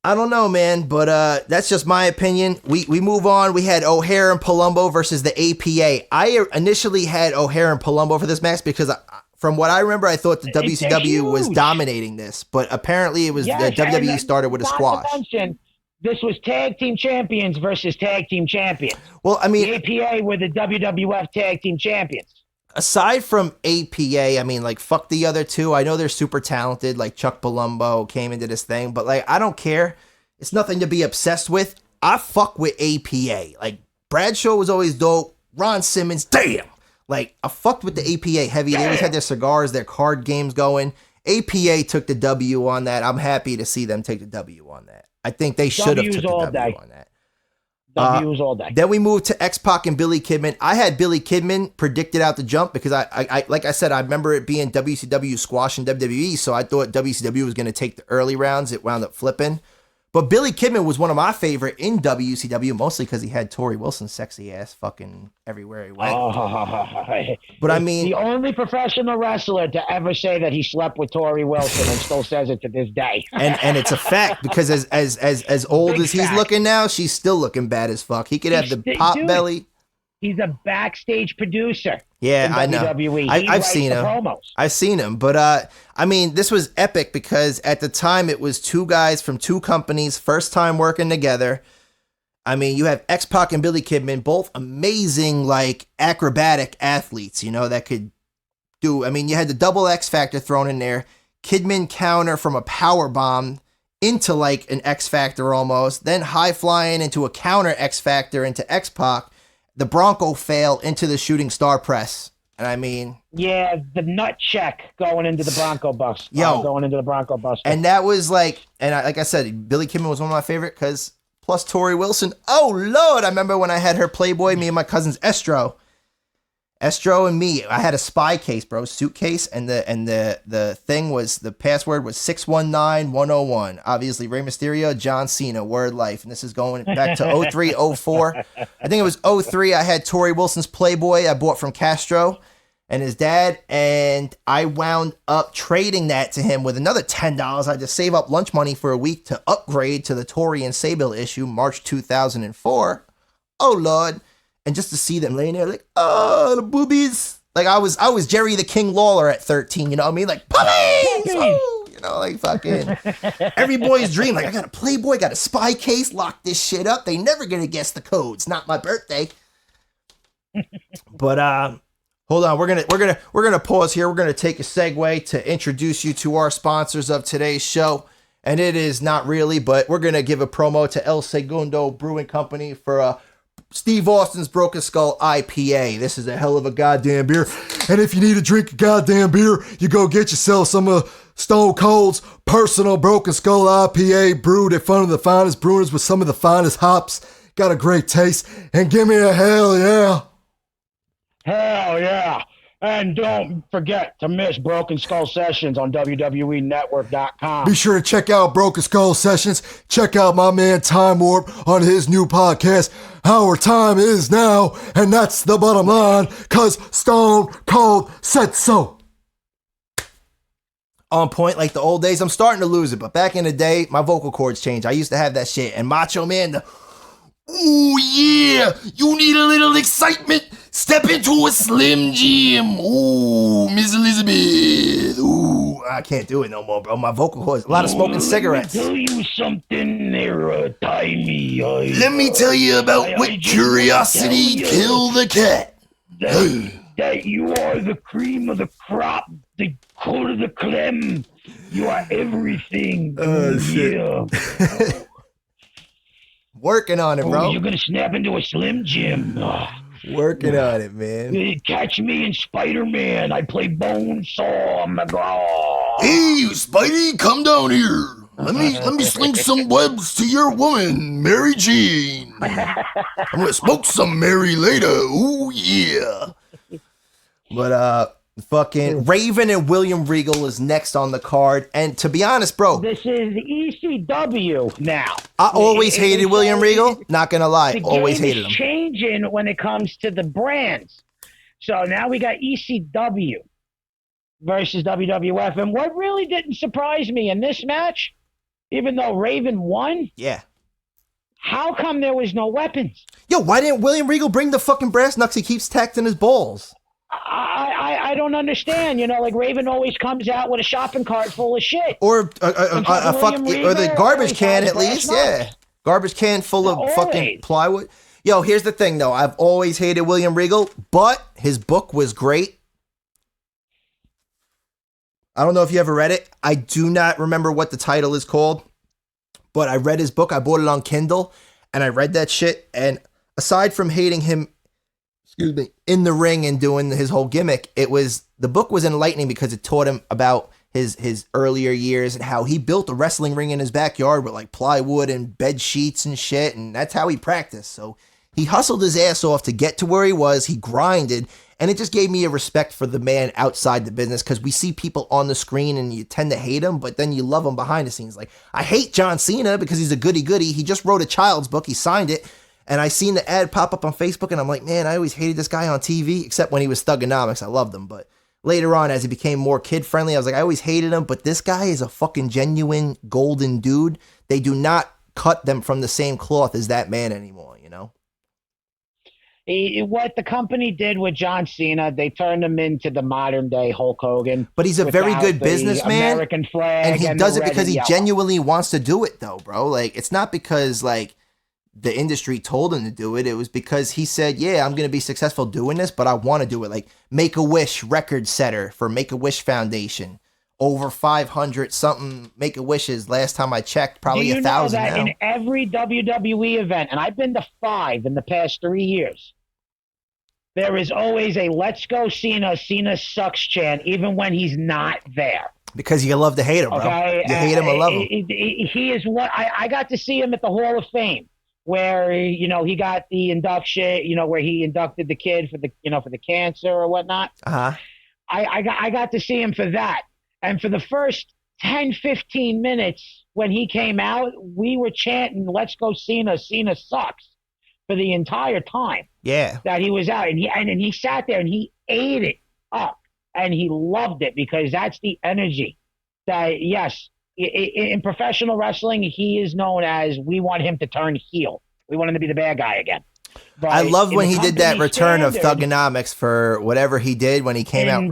I don't know, man, but that's just my opinion. We move on. We had O'Haire and Palumbo versus the A.P.A. I initially had O'Haire and Palumbo for this match because from what I remember, I thought the WCW was dominating this, but apparently it was the WWE started with a squash. This was tag team champions versus tag team champions. Well, I mean, the A.P.A. were the WWF tag team champions. Aside from A.P.A., I mean, like, fuck the other two. I know they're super talented, like Chuck Palumbo came into this thing, but, like, I don't care. It's nothing to be obsessed with. I fuck with A.P.A. Like, Bradshaw was always dope. Ron Simmons, damn! Like, I fucked with the A.P.A. heavy. They always had their cigars, their card games going. A.P.A. took the W on that. I'm happy to see them take the W on that. I think they should have took the W on that. W's all day. Then we moved to X-Pac and Billy Kidman. I had Billy Kidman predicted out the jump because I like I said, I remember it being WCW squash and WWE, so I thought WCW was going to take the early rounds. It wound up flipping. But Billy Kidman was one of my favorite in WCW, mostly because he had Tori Wilson's sexy ass fucking everywhere he went. But I mean, the only professional wrestler to ever say that he slept with Tori Wilson and still says it to this day. and it's a fact because as old Big as he's fact. looking now, she's still looking bad as fuck. He could have the pop belly. He's a backstage producer. Yeah, in I know. WWE. I've seen him. Promos. I've seen him, but I mean, this was epic because at the time it was two guys from two companies, first time working together. I mean, you have X-Pac and Billy Kidman, both amazing, like, acrobatic athletes, you know, that could do. I mean, you had the double X Factor thrown in there, Kidman counter from a power bomb into like an X Factor almost, then high flying into a counter X Factor into X-Pac. The Bronco fail into the shooting star press. And I mean... Yeah, the nut check going into the Bronco bus. Going into the Bronco bus. And that was like... And like I said, Billy Kidman was one of my favorite because... Plus Tori Wilson. Oh, Lord! I remember when I had her Playboy, me and my cousin's Estro. Estro and me, I had a spy case, bro, suitcase, and the thing was, the password was 619101. Obviously, Rey Mysterio, John Cena, word life. And this is going back to 03, 04. I think it was 03. I had Torrie Wilson's Playboy I bought from Castro and his dad, and I wound up trading that to him with another $10. I had to save up lunch money for a week to upgrade to the Torrie and Sable issue, March 2004. Oh, Lord. And just to see them laying there like, oh, the boobies. Like, I was Jerry the King Lawler at 13, you know what I mean? Like, puppies! Oh, you know, like, fucking every boy's dream. Like, I got a Playboy, got a spy case, lock this shit up. They never gonna guess the codes. Not my birthday. But, hold on. We're gonna pause here. We're gonna take a segue to introduce you to our sponsors of today's show. And it is not really, but we're gonna give a promo to El Segundo Brewing Company for Steve Austin's Broken Skull IPA. This is a hell of a goddamn beer. And if you need to drink a goddamn beer, you go get yourself some of Stone Cold's personal Broken Skull IPA, brewed at front of the finest brewers with some of the finest hops. Got a great taste. And give me a hell yeah. Hell yeah. And don't forget to miss Broken Skull Sessions on WWEnetwork.com. Be sure to check out Broken Skull Sessions. Check out my man Time Warp on his new podcast, Our Time Is Now. And that's the bottom line, because Stone Cold said so. On point like the old days. I'm starting to lose it, but back in the day, my vocal cords changed. I used to have that shit. And Macho Man, ooh, yeah, you need a little excitement. Step into a Slim Jim. Ooh, Miss Elizabeth. Ooh, I can't do it no more, bro. My vocal cords, a lot of smoking cigarettes. Let me tell you something there, TyMe. Let me tell you about what curiosity killed the cat. That you are the cream of the crop, the coat of the creme. You are everything. Oh, shit. Yeah. Working on it, bro. You're gonna snap into a Slim Jim. Working on it, man. Catch me in Spider-Man. I play Bonesaw. McGraw. Hey, Spidey, come down here. Let me sling some webs to your woman, Mary Jane. I'm gonna smoke some Mary later. Ooh, yeah. But, fucking Raven and William Regal is next on the card. And to be honest, bro, This is ECW now. I always hated William Regal. Not gonna lie, always hated him. The game is changing when it comes to the brands. So now we got ECW versus WWF. And what really didn't surprise me in this match, even though Raven won, Yeah. how come there was no weapons? Yo, why didn't William Regal bring the fucking brass knucks he keeps tacked in his balls? I don't understand. You know, like Raven always comes out with a shopping cart full of shit. Or or the garbage can at least, yeah. Garbage can full of fucking plywood. Yo, here's the thing though. I've always hated William Regal, but his book was great. I don't know if you ever read it. I do not remember what the title is called, but I read his book. I bought it on Kindle, and I read that shit. And aside from hating him, in the ring and doing his whole gimmick, the book was enlightening because it taught him about his earlier years and how he built a wrestling ring in his backyard with like plywood and bed sheets and shit, and that's how he practiced. So he hustled his ass off to get to where he was. He grinded, and it just gave me a respect for the man outside the business, because we see people on the screen and you tend to hate him, but then you love him behind the scenes. Like, I hate John Cena because he's a goody-goody. He just wrote a child's book. He signed it. And I seen the ad pop up on Facebook, and I'm like, man, I always hated this guy on TV, except when he was Thugonomics. I loved him. But later on, as he became more kid-friendly, I was like, I always hated him, but this guy is a fucking genuine golden dude. They do not cut them from the same cloth as that man anymore, you know? What the company did with John Cena, they turned him into the modern-day Hulk Hogan. But he's a very good businessman, American flag, and he does it because he yellow. genuinely wants to do it, though, bro. Like, it's not because, like, the industry told him to do it. It was because he said, yeah, I'm going to be successful doing this, but I want to do it. Like Make-A-Wish record setter for Make-A-Wish Foundation. Over 500 something Make-A-Wishes. Last time I checked, probably 1,000 now. Do you know that in every WWE event, and I've been to 5 in the past 3 years, there is always a "Let's go Cena, Cena sucks" chant, even when he's not there. Because you love to hate him, bro. Okay? You hate him or love him. He is what I got to see him at the Hall of Fame where he got the induction, where he inducted the kid for the cancer or whatnot. I got to see him for that, and for the first 10-15 minutes when he came out, we were chanting, "Let's go Cena! Cena sucks!" for the entire time. Yeah, that he was out, and he sat there and he ate it up, and he loved it because that's the energy that, yes, in professional wrestling, he is known as, we want him to turn heel. We want him to be the bad guy again. But I love when he did that return of standard, Thugonomics for whatever he did when he came out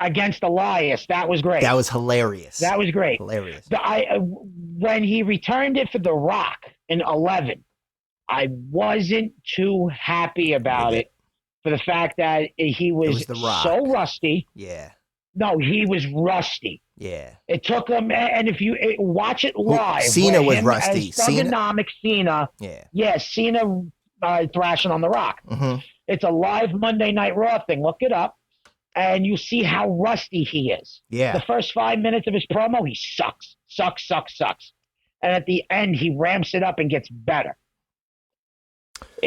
against Elias. That was great. That was hilarious. That was great. Hilarious. When he returned it for The Rock in 11, I wasn't too happy about it for the fact that he was The Rock. so rusty. Yeah. No, he was rusty. Yeah. It took him, and if you watch it live, Cena was rusty. Thugonomic Cena. Yeah, Cena thrashing on The Rock. Mm-hmm. It's a live Monday Night Raw thing. Look it up, and you see how rusty he is. Yeah. The first 5 minutes of his promo, he sucks. And at the end, he ramps it up and gets better.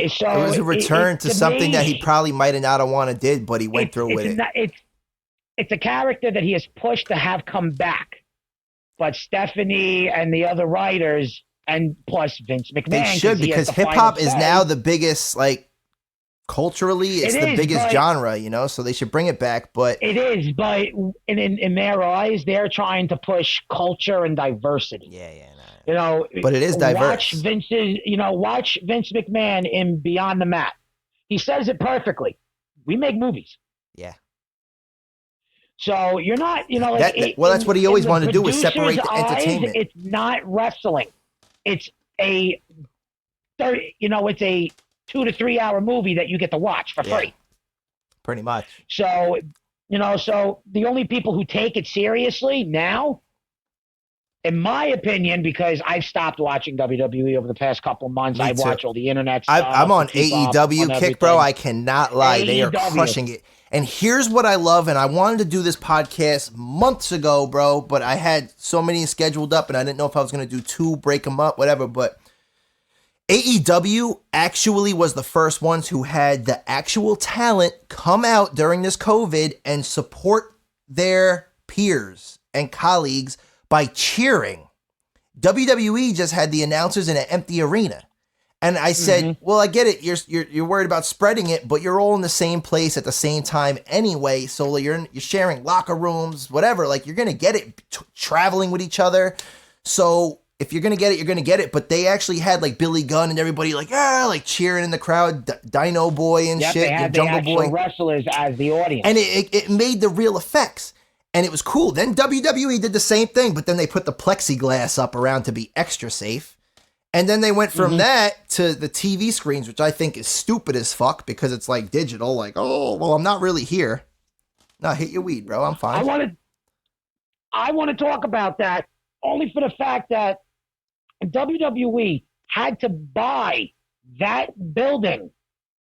So it was a return to something that he probably might have not wanted did, but he went through with it. It's a character that he has pushed to have come back, but Stephanie and the other writers, and plus Vince McMahon, they should, because hip hop is now the biggest, like, culturally, it's the biggest genre, so they should bring it back. But it is, but in their eyes, they're trying to push culture and diversity. Yeah. But it is diverse. Watch Vince McMahon in Beyond the Mat. He says it perfectly. We make movies. Yeah. So you're not, that's what he always wanted to do, was separate the entertainment. It's not wrestling. It's a 2 to 3 hour movie that you get to watch for free. Pretty much. So, so the only people who take it seriously now, in my opinion, because I've stopped watching WWE over the past couple of months. I watch all the internet stuff. I'm on AEW kick, bro. I cannot lie. They are crushing it. And here's what I love, and I wanted to do this podcast months ago, bro, but I had so many scheduled up, and I didn't know if I was going to do 2, break them up, whatever, but AEW actually was the first ones who had the actual talent come out during this COVID and support their peers and colleagues by cheering. WWE just had the announcers in an empty arena. And I said, well, I get it. You're worried about spreading it, but you're all in the same place at the same time anyway. So you're sharing locker rooms, whatever. Like, you're going to get it traveling with each other. So if you're going to get it, you're going to get it. But they actually had like Billy Gunn and everybody like cheering in the crowd, Dino Boy and shit, they had Jungle the Boy wrestlers as the audience. And it made the real effects. And it was cool. Then WWE did the same thing, but then they put the plexiglass up around to be extra safe. And then they went from that to the TV screens, which I think is stupid as fuck because it's like digital. Like, oh, well, I'm not really here. No, hit your weed, bro. I'm fine. I want to talk about that only for the fact that WWE had to buy that building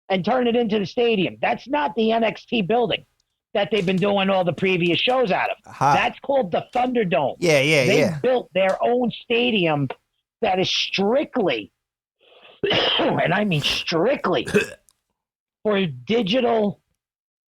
and turn it into the stadium. That's not the NXT building that they've been doing all the previous shows out of. That's called the Thunderdome. They built their own stadium that is strictly, and I mean strictly, for digital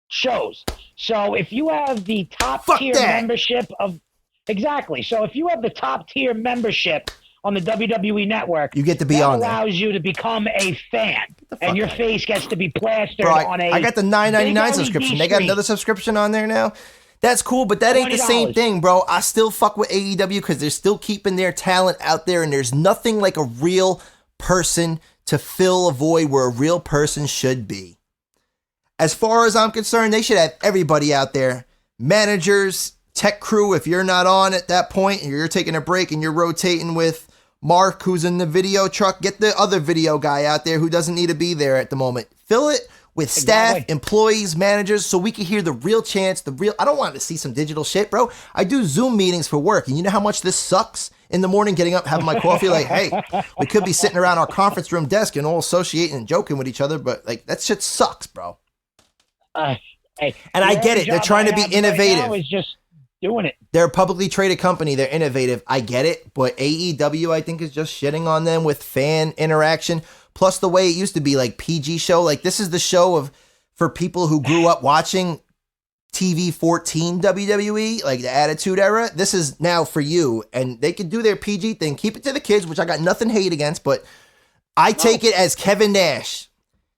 shows. So if you have the top tier membership of, so if you have the top tier membership on the WWE network, you get to be on there. That allows you to become a fan, and your face gets to be plastered on a. I got the $9.99 subscription. They got another subscription on there now. That's cool, but that ain't the same thing, bro. I still fuck with AEW because they're still keeping their talent out there, and there's nothing like a real person to fill a void where a real person should be. As far as I'm concerned, they should have everybody out there. Managers, tech crew, if you're not on at that point, and you're taking a break and you're rotating with Mark, who's in the video truck, get the other video guy out there who doesn't need to be there at the moment. Fill it with staff, employees, managers, so we can hear the real chants, I don't want to see some digital shit, bro. I do Zoom meetings for work, and you know how much this sucks in the morning getting up, having my coffee, like, hey, we could be sitting around our conference room desk and all associating and joking with each other, but like, that shit sucks, bro. And I get it. They're trying to be innovative. Right, is just doing it. They're a publicly traded company. They're innovative. I get it. But AEW, I think, is just shitting on them with fan interaction. Plus the way it used to be, like, PG show. Like, this is the show for people who grew up watching TV 14 WWE, like the Attitude Era. This is now for you. And they can do their PG thing. Keep it to the kids, which I got nothing hate against. But I take it as Kevin Nash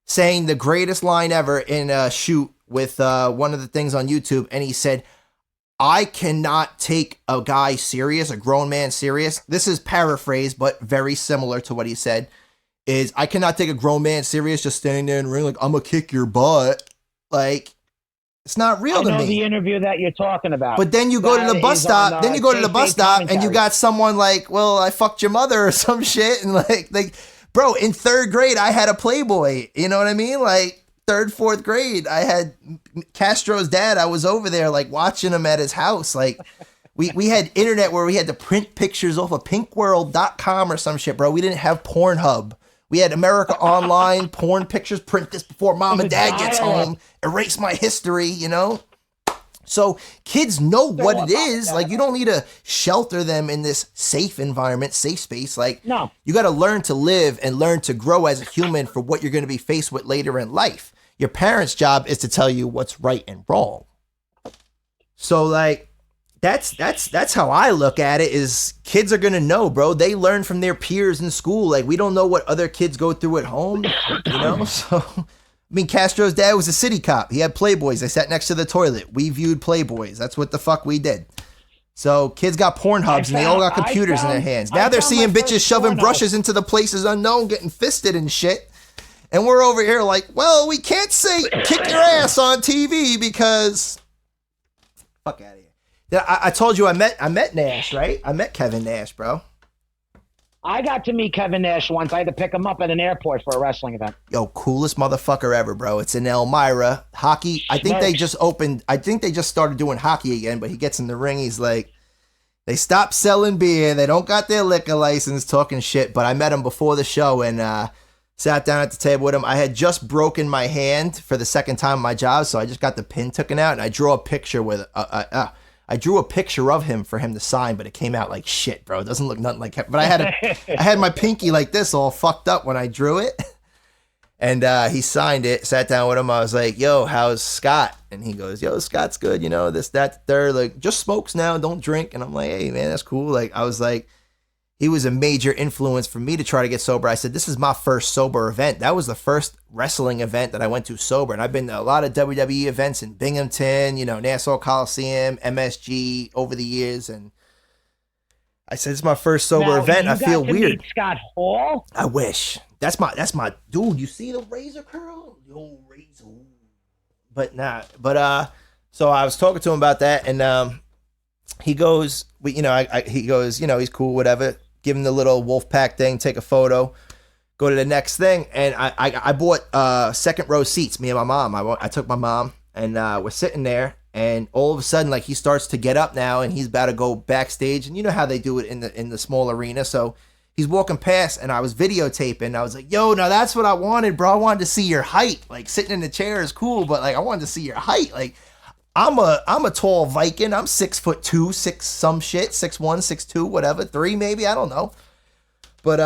saying the greatest line ever in a shoot with one of the things on YouTube. And he said, I cannot take a guy serious, a grown man serious. This is paraphrased, but very similar to what he said, is I cannot take a grown man serious just standing there in the ring like, I'm going to kick your butt. Like, it's not real to me. I know the interview that you're talking about. But then you go to the bus stop, and you got someone like, well, I fucked your mother or some shit. And like, bro, in third grade, I had a Playboy. You know what I mean? Like, third, fourth grade, I had Castro's dad. I was over there, like, watching him at his house. Like, we had internet where we had to print pictures off of pinkworld.com or some shit, bro. We didn't have Pornhub. We had America Online, porn pictures, print this before mom and dad gets home, erase my history, you know? So kids know what it is. Like, you don't need to shelter them in this safe environment, safe space. Like, no, you got to learn to live and learn to grow as a human for what you're going to be faced with later in life. Your parents' job is to tell you what's right and wrong. So, like, that's how I look at it, is kids are going to know, bro. They learn from their peers in school. Like, we don't know what other kids go through at home, you know? So, I mean, Castro's dad was a city cop. He had Playboys. They sat next to the toilet. We viewed Playboys. That's what the fuck we did. So kids got Pornhubs and they all got computers in their hands. Now they're seeing bitches shoving brushes into the places unknown, getting fisted and shit. And we're over here like, well, we can't say kick your ass on TV because fuck out of here. I told you I met Nash, right? I met Kevin Nash, bro. I got to meet Kevin Nash once. I had to pick him up at an airport for a wrestling event. Yo, coolest motherfucker ever, bro. It's in Elmira. Hockey. I think they just started doing hockey again, but he gets in the ring. He's like, they stopped selling beer. They don't got their liquor license, talking shit. But I met him before the show and sat down at the table with him. I had just broken my hand for the second time in my job, so I just got the pin taken out, and I drew a picture with I drew a picture of him for him to sign, but it came out like shit, bro. It doesn't look nothing like him. But I had my pinky like this, all fucked up when I drew it. And he signed it, sat down with him. I was like, yo, how's Scott? And he goes, yo, Scott's good, you know, this, that, third. Like, just smokes now, don't drink. And I'm like, hey, man, that's cool. Like, I was like, he was a major influence for me to try to get sober. I said, this is my first sober event. That was the first wrestling event that I went to sober. And I've been to a lot of WWE events in Binghamton, you know, Nassau Coliseum, MSG over the years. And I said, it's my first sober event. I feel weird. Meet Scott Hall? I wish. That's my dude. You see the razor curl? Yo, razor. But nah. But so I was talking to him about that, and he goes, he goes, he's cool, whatever. Give him the little wolf pack thing, take a photo, go to the next thing. And I bought second row seats, me and my mom. I took my mom, and we're sitting there, and all of a sudden, like, he starts to get up now, and he's about to go backstage. And you know how they do it in the small arena. So he's walking past, and I was videotaping. I was like, yo, now that's what I wanted, bro. I wanted to see your height. Like, sitting in the chair is cool, but, like, I wanted to see your height. Like, I'm a tall Viking. I'm 6'2", 6 some shit, 6'1", 6'2", whatever, 3 maybe, I don't know. But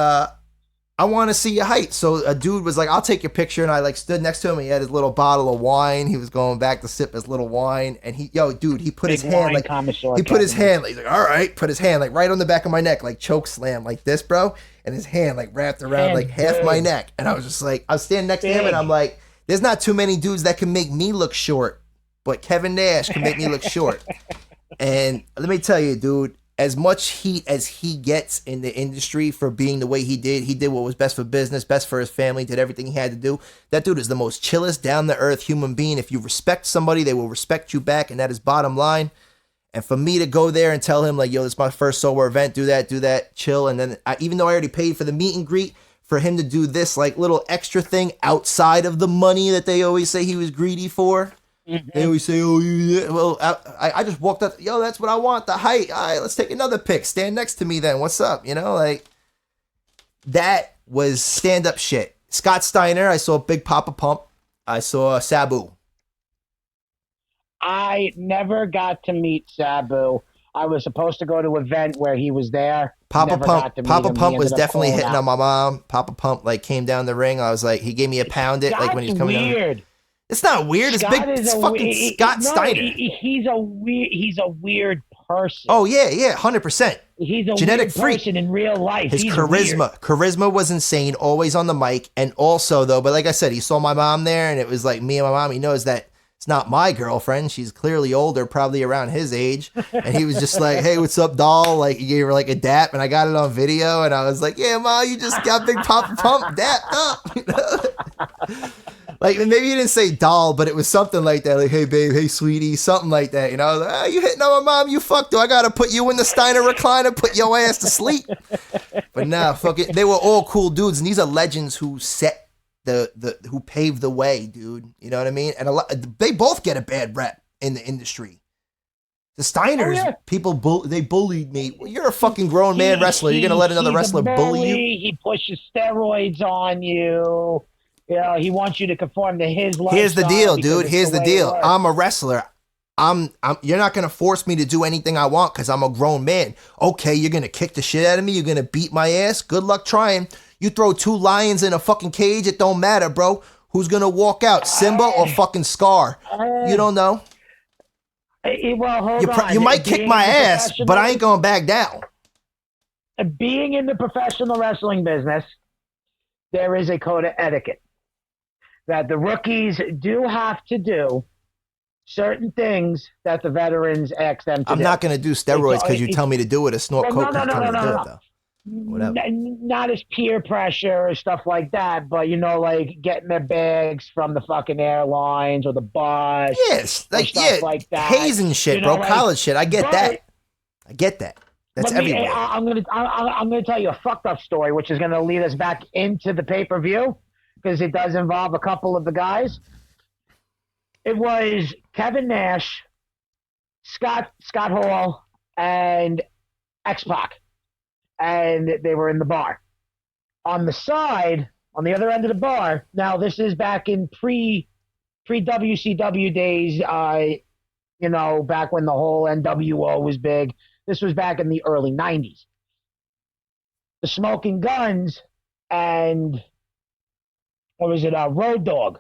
I want to see your height. So a dude was like, I'll take your picture, and I like stood next to him. He had his little bottle of wine. He was going back to sip his little wine, and he put his hand like he's like, all right, put his hand like right on the back of my neck, like choke slam like this, bro, and his hand like wrapped around like half my neck, and I was just like, I was standing next to him, and I'm like, there's not too many dudes that can make me look short. But Kevin Nash can make me look short. And let me tell you, dude, as much heat as he gets in the industry for being the way he did what was best for business, best for his family, did everything he had to do. That dude is the most chillest, down-to-earth human being. If you respect somebody, they will respect you back, and that is bottom line. And for me to go there and tell him, like, yo, this is my first sober event, do that, chill. And then even though I already paid for the meet and greet, for him to do this, like, little extra thing outside of the money that they always say he was greedy for. They always say, oh, yeah. Well, I just walked up, yo, that's what I want, the height. All right, let's take another pic. Stand next to me then. What's up? You know, like, that was stand-up shit. Scott Steiner, I saw Big Papa Pump. I saw Sabu. I never got to meet Sabu. I was supposed to go to an event where he was there. Papa Never got Pump, to meet Papa him. He Pump was ended up definitely calling hitting out. on my mom. Papa Pump like came down the ring. I was like, he gave me a pound it like when he was coming down. Weird. It's not weird. It's big. It's fucking Scott Steiner. He's a weird person. Oh yeah, 100%. He's a genetic weird freak. person in real life. His He's charisma was insane. Always on the mic, and also though, but like I said, he saw my mom there, and it was like me and my mom. He knows that it's not my girlfriend. She's clearly older, probably around his age. And he was just like, "Hey, what's up, doll?" Like he gave her like a dap, and I got it on video, and I was like, "Yeah, ma, you just got big Papa Pump dapped up." You know? Like, maybe you didn't say doll, but it was something like that. Like, hey, babe, hey, sweetie, something like that. You know, I was like, oh, you hitting on my mom, you fucked. Do I got to put you in the Steiner recliner, put your ass to sleep? But nah, fuck it. They were all cool dudes, and these are legends who set who paved the way, dude. You know what I mean? And they both get a bad rep in the industry. The Steiners, people, they bullied me. Well, you're a fucking grown man wrestler. You're going to let another wrestler bully you? He pushes steroids on you. You know, he wants you to conform to his lifestyle. Here's the deal, dude. Here's the deal. I'm a wrestler. You're not going to force me to do anything I want because I'm a grown man. Okay, you're going to kick the shit out of me. You're going to beat my ass. Good luck trying. You throw two lions in a fucking cage, it don't matter, bro. Who's going to walk out, Simba or fucking Scar? You don't know. Well, hold on. You might kick my ass, but I ain't going back down. Being in the professional wrestling business, there is a code of etiquette that the rookies do have to do certain things that the veterans ask them to do. I'm not going to do steroids because you tell me to do it or snort coke because you tell me to do it, though. Whatever. Not as peer pressure or stuff like that, but, you know, like getting their bags from the fucking airlines or the bus. Yes, like, like that. Hazing shit, you know, bro, like, college shit. I get that. I get that. That's everywhere. I'm gonna tell you a fucked up story, which is gonna lead us back into the pay-per-view because it does involve a couple of the guys. It was Kevin Nash, Scott Hall, and X-Pac, and they were in the bar. On the side, on the other end of the bar. Now this is back in pre WCW days. You know, back when the whole NWO was big. This was back in the early 90s. The Smoking Guns and, what was it, Road Dogg,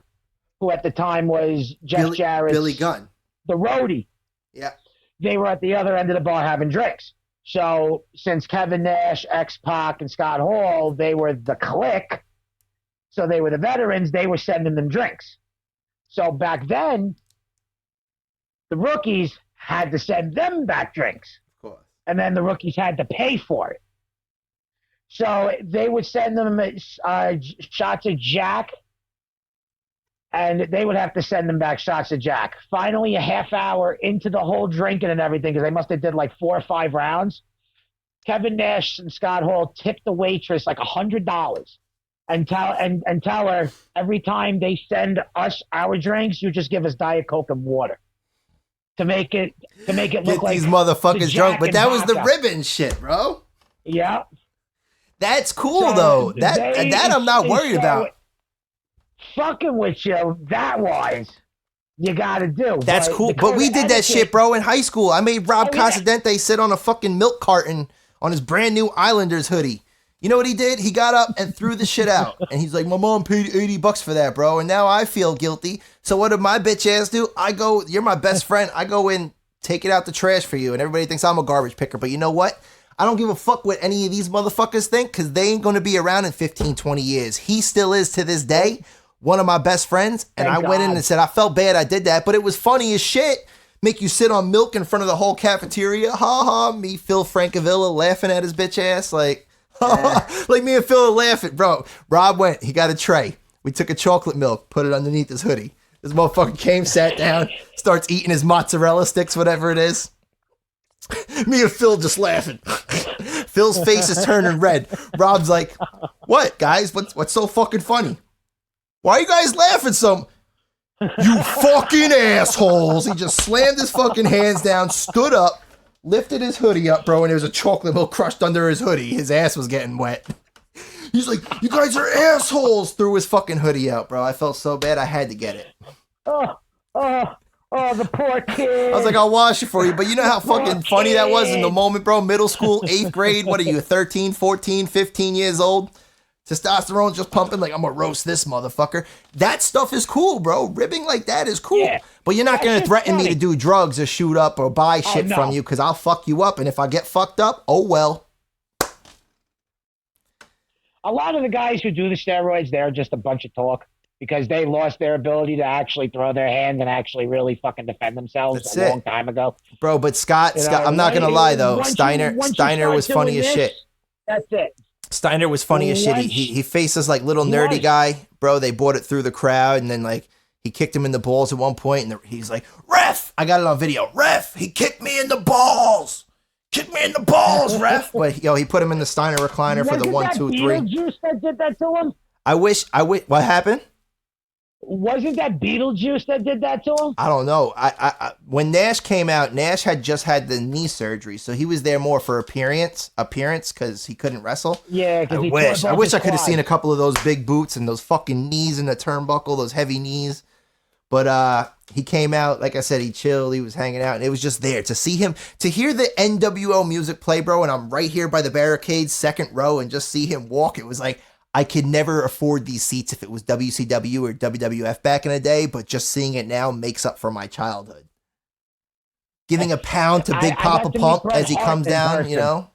who at the time was Jeff Jarrett's... Billy Gunn. The roadie. Yeah. They were at the other end of the bar having drinks. So, since Kevin Nash, X-Pac, and Scott Hall, they were the clique, so they were the veterans, they were sending them drinks. So, back then, the rookies had to send them back drinks. And then the rookies had to pay for it. So they would send them shots of Jack, and they would have to send them back shots of Jack. Finally, a half hour into the whole drinking and everything, because they must have did like 4 or 5 rounds, Kevin Nash and Scott Hall tipped the waitress like $100 and tell her every time they send us our drinks, you just give us Diet Coke and water. To make it look like these motherfuckers drunk, but that was the ribbon shit, bro. Yeah, that's cool though. That I'm not worried about. Fucking with you, that wise, you got to do. That's cool, but we did that shit, bro, in high school. I made Rob Cosidente sit on a fucking milk carton on his brand new Islanders hoodie. You know what he did? He got up and threw the shit out. And he's like, my mom paid $80 for that, bro. And now I feel guilty. So what did my bitch ass do? I go, you're my best friend. I go in, take it out the trash for you. And everybody thinks I'm a garbage picker. But you know what? I don't give a fuck what any of these motherfuckers think because they ain't going to be around in 15, 20 years. He still is to this day one of my best friends. And I went in and said, I felt bad I did that. But it was funny as shit. Make you sit on milk in front of the whole cafeteria. Ha ha. Me, Phil Francavilla, laughing at his bitch ass. Like me and Phil are laughing, bro. Rob went, he got a tray. We took a chocolate milk, put it underneath his hoodie. This motherfucker came, sat down, starts eating his mozzarella sticks, whatever it is. Me and Phil just laughing. Phil's face is turning red. Rob's like, what, guys? What's so fucking funny? Why are you guys laughing so? You fucking assholes. He just slammed his fucking hands down, stood up, lifted his hoodie up, bro, and there was a chocolate milk crushed under his hoodie. His ass was getting wet. He's like, you guys are assholes. Threw his fucking hoodie out, bro. I felt so bad I had to get it. Oh, the poor kid. I was like, I'll wash it for you. But you know how fucking funny that was in the moment, bro? Middle school, 8th grade. What are you, 13, 14, 15 years old? Testosterone just pumping. Like, I'm going to roast this motherfucker. That stuff is cool, bro. Ribbing like that is cool. Yeah. But you're not going to threaten me to do drugs or shoot up or buy shit no. from you because I'll fuck you up. And if I get fucked up, oh well. A lot of the guys who do the steroids, they're just a bunch of talk because they lost their ability to actually throw their hand and actually really fucking defend themselves That's long time ago. Bro, but Scott, I'm not going to lie, though. Steiner was funny as shit. That's it. Steiner was funny as shit. He faced this like little nerdy guy, bro. They brought it through the crowd, and then like he kicked him in the balls at one point, and he's like, "Ref, I got it on video. Ref, he kicked me in the balls. Kick me in the balls, ref." But he put him in the Steiner recliner for the 1, 2, 3. Beetlejuice that did that to him? I wish. What happened? Wasn't that Beetlejuice that did that to him? I don't know. I when Nash came out, Nash had just had the knee surgery, so he was there more for appearance because he couldn't wrestle. Yeah, I wish I could have seen a couple of those big boots and those fucking knees in the turnbuckle, those heavy knees. But he came out, like I said, he chilled, he was hanging out, and it was just there to see him, to hear the NWO music play, bro, and I'm right here by the barricades, second row, and just see him walk. It was like, I could never afford these seats if it was WCW or WWF back in the day, but just seeing it now makes up for my childhood. Giving a pound to Big Papa Pump as he comes down, you know?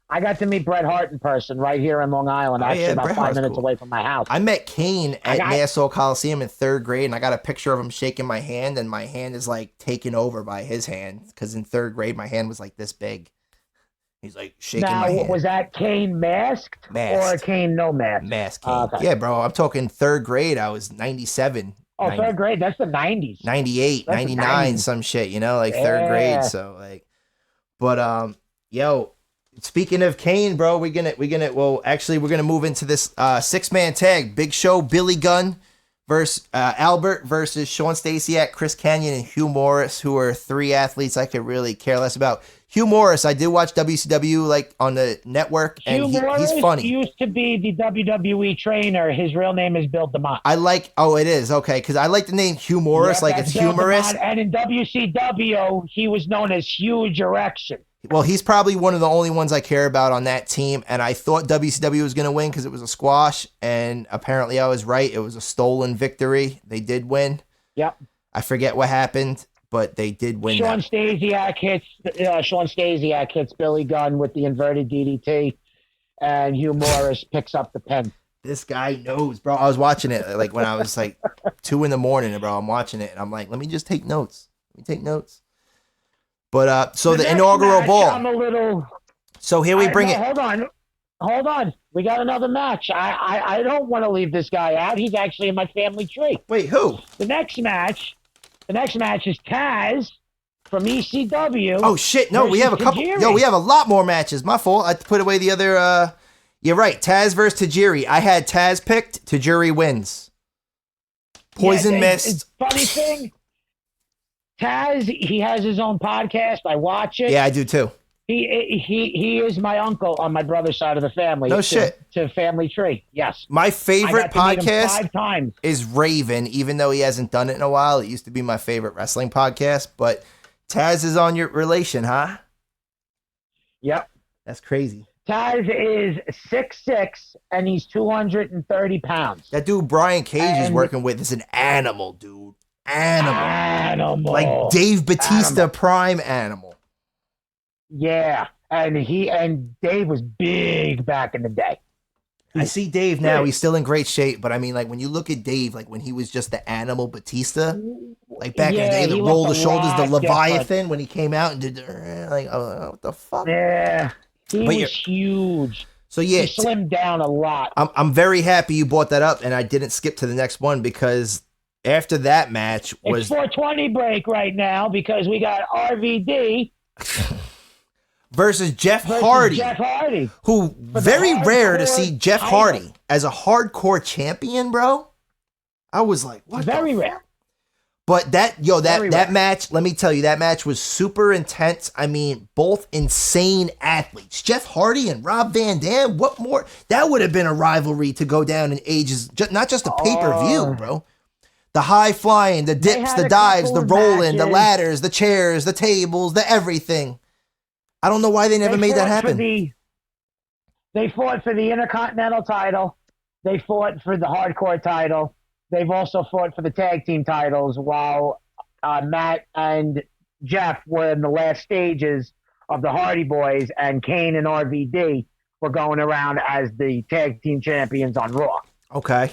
I got to meet Bret Hart in person right here in Long Island, actually about Bret 5 Hart's minutes cool. away from my house. I met Kane at Nassau Coliseum in 3rd grade, and I got a picture of him shaking my hand, and my hand is like taken over by his hand, because in 3rd grade, my hand was like this big. He's like shaking my hand. Now, was that Kane masked or Kane no mask? Masked Kane. Okay. Yeah, bro, I'm talking 3rd grade. I was 97. Oh, 3rd grade. That's the 90s. 98, That's 99, some shit, you know, like 3rd grade. So like, but yo, speaking of Kane, bro, we're gonna move into this 6-man tag. Big Show, Billy Gunn versus Albert versus Sean Stasiak, Chris Kanyon, and Hugh Morris, who are 3 athletes I could really care less about. Hugh Morris, I did watch WCW like on the network, and he's funny. He used to be the WWE trainer. His real name is Bill DeMott. It is, okay, because I like the name Hugh Morris, like it's humorous. And in WCW, he was known as Huge Erection. Well, he's probably one of the only ones I care about on that team, and I thought WCW was going to win because it was a squash, and apparently I was right. It was a stolen victory. They did win. Yep. I forget what happened, but they did win. Sean Stasiak hits Billy Gunn with the inverted DDT, and Hugh Morris picks up the pin. This guy knows, bro. I was watching it like when I was like 2 a.m, bro. I'm watching it, and I'm like, let me just take notes. But so the inaugural ball. So here we bring it. Hold on. We got another match. I don't want to leave this guy out. He's actually in my family tree. Wait, who? The next match is Taz from ECW. Oh shit! No, we have a couple. Tajiri. Yo, we have a lot more matches. My fault. I put away the other. You're right. Taz versus Tajiri. I had Taz picked. Tajiri wins. Poison Mist. Funny thing. Taz, he has his own podcast. I watch it. Yeah, I do too. He is my uncle on my brother's side of the family. No shit. To Family Tree. Yes. My favorite podcast 5 times. is Raven, even though he hasn't done it in a while. It used to be my favorite wrestling podcast, but Taz is on your relation, huh? Yep. That's crazy. Taz is 6'6", and he's 230 pounds. That dude Brian Cage is working with is an animal, dude. Animal. Like Dave Batista prime animal. Yeah. And Dave was big back in the day. I see Dave now. He's still in great shape, but I mean, like when you look at Dave, like when he was just the animal Batista, like back in the day, the roll the shoulders, the Leviathan, when he came out and did like, oh, what the fuck? Yeah, he was huge. So yeah, he slimmed down a lot. I'm very happy you brought that up, and I didn't skip to the next one because after that match was it's 420 break right now because we got RVD. versus Jeff Hardy, who very rare to see Jeff Hardy as a hardcore champion, bro. I was like, what? Very rare. But that match, let me tell you, that match was super intense. I mean, both insane athletes. Jeff Hardy and Rob Van Dam, what more? That would have been a rivalry to go down in ages, not just a pay-per-view, bro. The high flying, the They dips, had the a dives, couple the of rolling, the matches. ladders, the chairs, the tables, the everything. I don't know why they never They made that fought for happen. They fought for the Intercontinental title. They fought for the Hardcore title. They've also fought for the tag team titles while Matt and Jeff were in the last stages of the Hardy Boys, and Kane and RVD were going around as the tag team champions on Raw. Okay.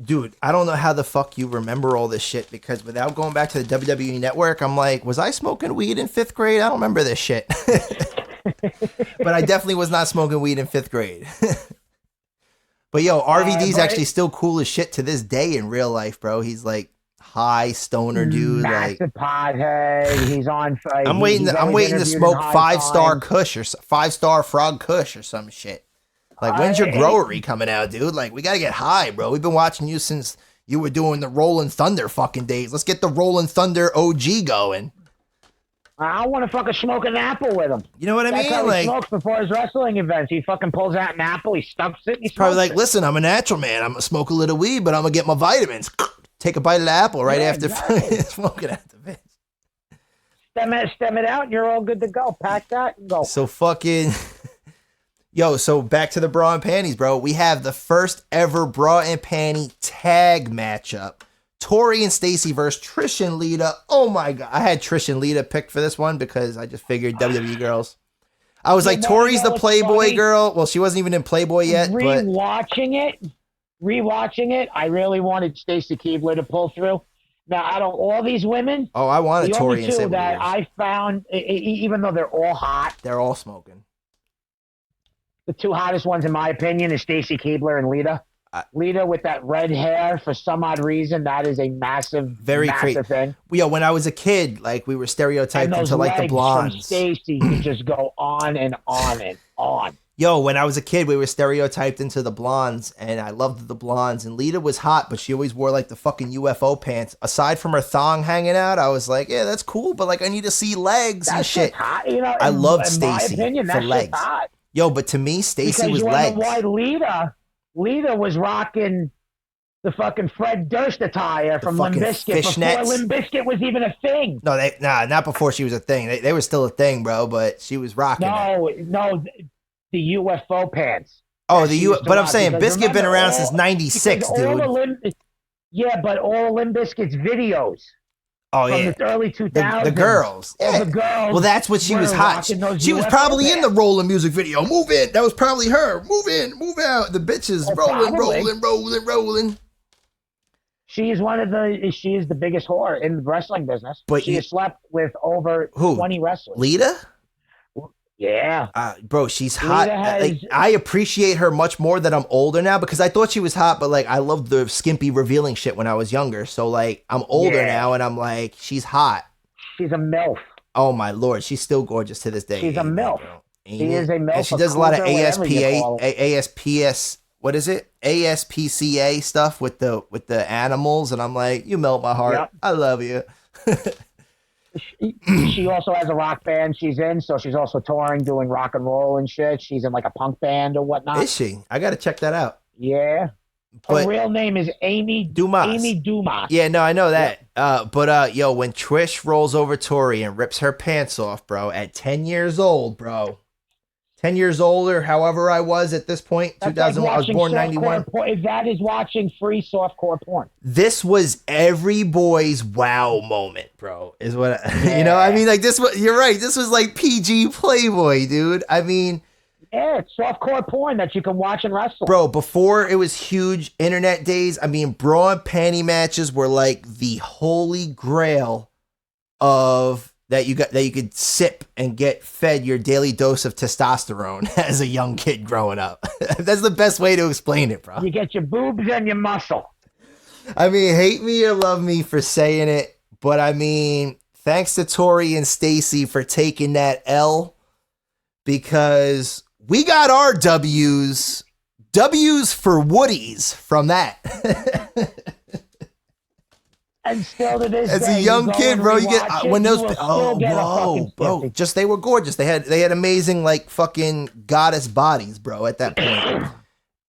Dude, I don't know how the fuck you remember all this shit, because without going back to the WWE Network, I'm like, was I smoking weed in 5th grade? I don't remember this shit. But I definitely was not smoking weed in 5th grade. But yo, RVD's actually still cool as shit to this day in real life, bro. He's like high stoner dude. Like, Massive pothead. He's on. I'm waiting to smoke 5-star Kush or 5-star Frog Kush or some shit. Like, when's your growery coming out, dude? Like, we gotta get high, bro. We've been watching you since you were doing the Rollin' Thunder fucking days. Let's get the Rollin' Thunder OG going. I want to fucking smoke an apple with him. You know what I That's mean? how Like, he smokes before his wrestling events. He fucking pulls out an apple, he stuffs it, and he probably smokes like, listen, I'm a natural man. I'm gonna smoke a little weed, but I'm gonna get my vitamins. Take a bite of the apple right after smoking at the bitch. Stem it out, and you're all good to go. Pack that and go. So fucking... Yo, so back to the bra and panties, bro. We have the first ever bra and panty tag matchup. Tori and Stacy versus Trish and Lita. Oh my god. I had Trish and Lita picked for this one because I just figured WWE girls. I was like, Tori's the Playboy girl. Well, she wasn't even in Playboy yet. Rewatching it, I really wanted Stacy Keibler to pull through. Now, out of all these women, I wanted the Tori only and two Sabre that Williams. I found, even though they're all hot, They're all smoking. the two hottest ones, in my opinion, is Stacy Keibler and Lita. Lita with that red hair, for some odd reason, that is a massive thing. Yo, when I was a kid, like, we were stereotyped into like the blondes. From Stacy could just go on and on and on. Yo, when I was a kid, we were stereotyped into the blondes, and I loved the blondes. And Lita was hot, but she always wore like the fucking UFO pants. Aside from her thong hanging out, I was like, yeah, that's cool, but like, I need to see legs and shit. Hot. You know, I loved in my Stacy opinion, for that's legs. hot. Yo, but to me, Stacy was you legs. Why Lita was rocking the fucking Fred Durst attire from Limp Bizkit before Limp Bizkit was even a thing. No, not before she was a thing. They were still a thing, bro, but she was rocking it. No, the UFO pants. Oh, but I'm saying Bizkit been around since 96, dude. Yeah, but all Limp Bizkit's videos. Oh, from yeah. the early 2000s. The girls. All Yeah. the girls. Well, that's what she was hot. She was probably in the Rollin' music video. Move in. That was probably her. Move in. Move out. The bitches rolling. She is the biggest whore in the wrestling business. But she has slept with over 20 wrestlers. Lita? Yeah. Bro, she's hot. I appreciate her much more that I'm older now, because I thought she was hot, but like, I loved the skimpy revealing shit when I was younger. So like, I'm older now, and I'm like, she's hot. She's a MILF. Oh my lord, she's still gorgeous to this day. She's a MILF. She is a MILF. And she does a lot of ASPS. What is it? ASPCA stuff with the animals, and I'm like, you melt my heart. Yep. I love you. She also has a rock band she's in, so she's also touring, doing rock and roll and shit. She's in like a punk band or whatnot. Is she? I got to check that out. Yeah. Her real name is Amy Dumas. Amy Dumas. Yeah, no, I know that. Yeah. Yo, when Trish rolls over Tori and rips her pants off, bro, at 10 years old, bro. 10 years older, however I was at this point, 2000, I was born 91. That is watching free softcore porn. This was every boy's wow moment, bro, is what, you know, I mean, like this was, you're right, this was like PG Playboy, dude. I mean. Yeah, it's softcore porn that you can watch and wrestle. Bro, before it was huge internet days, I mean, bra and panty matches were like the holy grail of that you could sip and get fed your daily dose of testosterone as a young kid growing up. That's the best way to explain it, bro. You get your boobs and your muscle. I mean, hate me or love me for saying it, but I mean, thanks to Tori and Stacy for taking that L, because we got our W's for Woodies from that. And still to this as day, a young kid, bro, you get when those bro, just they were gorgeous. They had amazing like fucking goddess bodies, bro. At that point,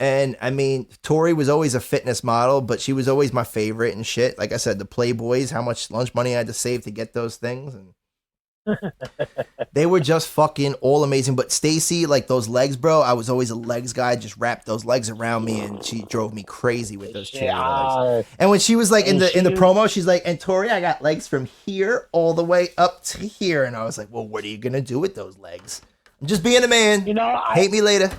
And I mean, Tori was always a fitness model, but she was always my favorite and shit. Like I said, the Playboys, how much lunch money I had to save to get those things. And they were just fucking all amazing. But Stacy, like those legs, bro, I was always a legs guy. Just wrapped those legs around me, and she drove me crazy with those cherry legs. And when she was like in the promo, she's like, "And Tori, I got legs from here all the way up to here." And I was like, "Well, what are you gonna do with those legs?" I'm just being a man. Hate me later.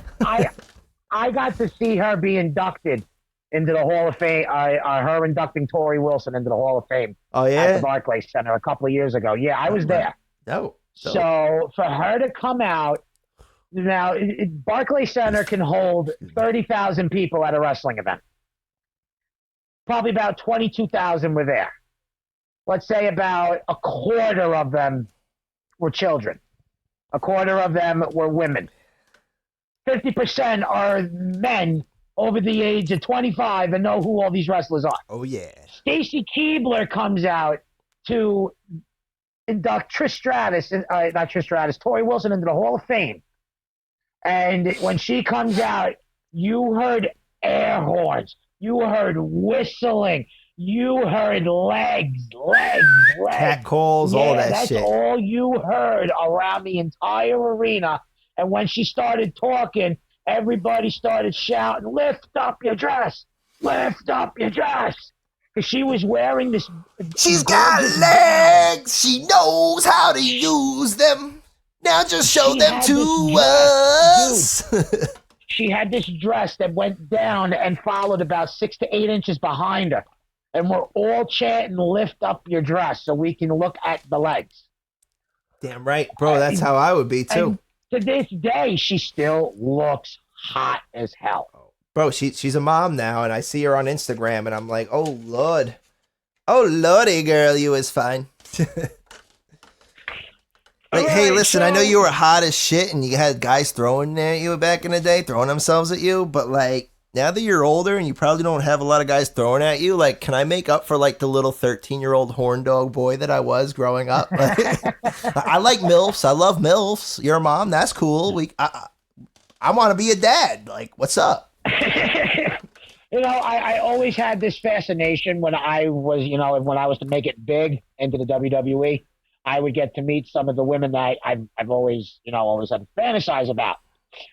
I got to see her be inducted into the Hall of Fame. Her inducting Tori Wilson into the Hall of Fame. Oh yeah, at the Barclays Center a couple of years ago. Yeah, I was there. No. So for her to come out now, Barclays Center can hold 30,000 people at a wrestling event. Probably about 22,000 were there. Let's say about a quarter of them were children. A quarter of them were women. 50% are men over the age of 25 and know who all these wrestlers are. Oh yeah. Stacy Keibler comes out to induct Tori Wilson into the Hall of Fame. And when she comes out, you heard air horns. You heard whistling. You heard legs. Cat calls, all that shit. That's all you heard around the entire arena. And when she started talking, everybody started shouting, "Lift up your dress! Lift up your dress!" Because she was wearing this. She's got legs. She knows how to use them. Now just show them to us. Dude, she had this dress that went down and followed about 6 to 8 inches behind her. And we're all chanting, "Lift up your dress," so we can look at the legs. Damn right, bro. That's how I would be too. And to this day, she still looks hot as hell. Bro, she's a mom now, and I see her on Instagram, and I'm like, oh, Lord. Oh, Lordy, girl, you was fine. Like, hey, listen, I know you were hot as shit, and you had guys throwing at you back in the day, throwing themselves at you, but, like, now that you're older and you probably don't have a lot of guys throwing at you, like, can I make up for, like, the little 13-year-old horn dog boy that I was growing up? Like, I like MILFs. I love MILFs. You're a mom. That's cool. I want to be a dad. Like, what's up? I always had this fascination when I was to make it big into the WWE. I would get to meet some of the women that I've always had to fantasize about.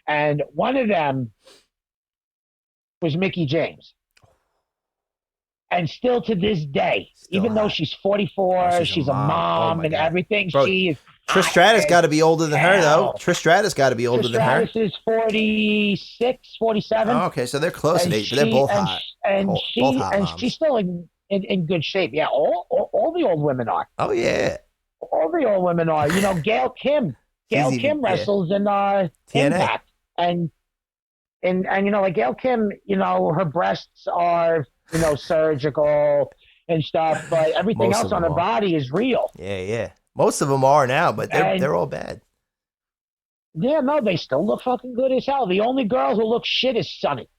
And one of them was Mickie James. And still to this day, even though she's 44, she's a mom and everything, bro, she is. Trish Stratus got to be older than her, though. Trish Stratus got to be older than her. Trish Stratus is 46, 47. Oh, okay, so they're close in age, but they're both hot. She's still in good shape. Yeah, all the old women are. Oh, yeah. All the old women are. Gail Kim. Gail Kim wrestles in Impact. And like Gail Kim, her breasts are, surgical and stuff, but everything else on her body is real. Yeah. Most of them are now, but they're all bad. Yeah, no, they still look fucking good as hell. The only girl who looks shit is Sunny.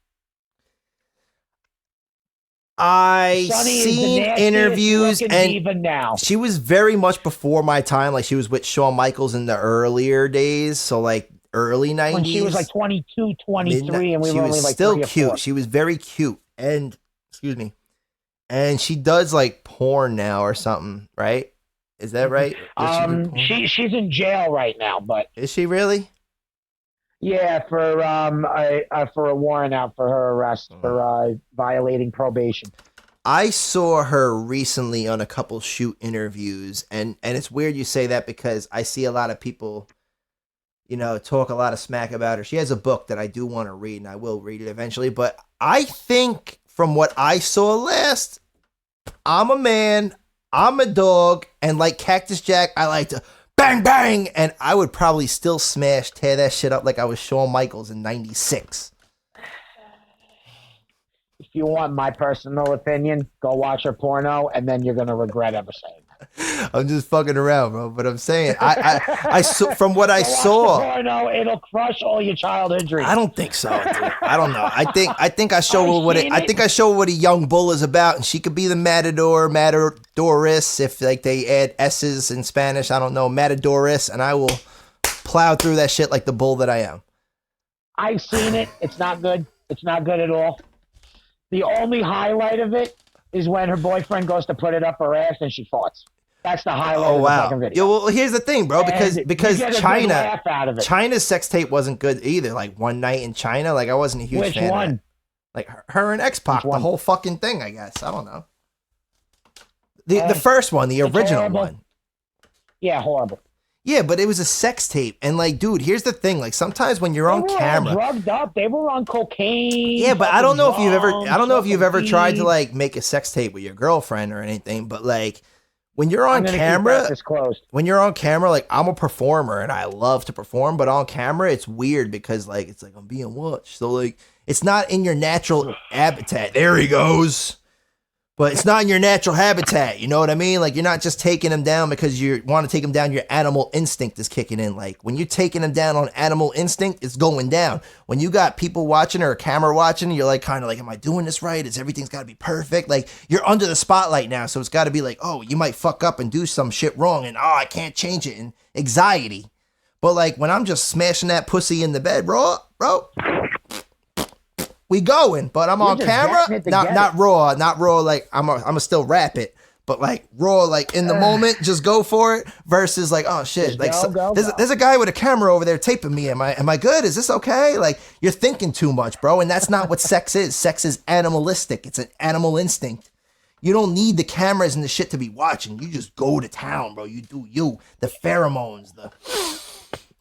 I seen interviews, and even now she was very much before my time. Like, she was with Shawn Michaels in the earlier days, so like early 90s. When she was like 22, 23, and we were only like still 3 or cute. 4. She was very cute, and excuse me, and she does like porn now or something, right? Is that right? She's in jail right now, but is she really? Yeah, for a warrant out for her arrest for violating probation. I saw her recently on a couple shoot interviews, and it's weird you say that because I see a lot of people, talk a lot of smack about her. She has a book that I do want to read, and I will read it eventually. But I think from what I saw last, I'm a man, I'm a dog, and like Cactus Jack, I like to bang, bang, and I would probably still tear that shit up like I was Shawn Michaels in 96. If you want my personal opinion, go watch her porno, and then you're going to regret ever saying that. I'm just fucking around, bro, but I'm saying, I saw, from what I saw. Watch the porno, it'll crush all your childhood dreams. I don't think so, dude. I don't know. I think I show her what a young bull is about, and she could be the matadoress, if like they add S's in Spanish. I don't know, matadoress, and I will plow through that shit like the bull that I am. I've seen it. It's not good. It's not good at all. The only highlight of it is when her boyfriend goes to put it up her ass and she farts. That's the highlight of the fucking video. Yeah, well, here's the thing, bro. Because You get a good laugh out of it. China's sex tape wasn't good either. Like One Night in China, like I wasn't a huge Which fan one? of it. Like her and X-Pac, the whole fucking thing. I guess I don't know. The first one, the original horrible. one. Yeah, horrible. Yeah, but it was a sex tape, and like, dude, here's the thing. Like, sometimes when you're on camera, all drugged up. They were on cocaine. yeah, but I don't know if you've ever, fucking tried to weed. like make a sex tape with your girlfriend or anything. But like, when you're I'm on gonna keep camera, this closed. when you're on camera, like I'm a performer and I love to perform, but on camera it's weird because like it's like I'm being watched. So like it's not in your natural habitat. There he goes. But it's not in your natural habitat, you know what I mean? Like, you're not just taking them down because you want to take them down. Your animal instinct is kicking in. Like, when you're taking them down on animal instinct, it's going down. When you got people watching or a camera watching, you're like, kind of like, am I doing this right? Everything's got to be perfect? Like, you're under the spotlight now, so it's got to be like, oh, you might fuck up and do some shit wrong, and oh, I can't change it, and anxiety. But, like, when I'm just smashing that pussy in the bed, bro, we going, but I'm on camera, not raw, like I'm still rap it, but like raw, like in the moment, just go for it. Versus like, oh shit, like there's a guy with a camera over there taping me. Am I good? Is this okay? Like, you're thinking too much, bro, and that's not what sex is. Sex is animalistic. It's an animal instinct. You don't need the cameras and the shit to be watching. You just go to town, bro. You do you. The pheromones,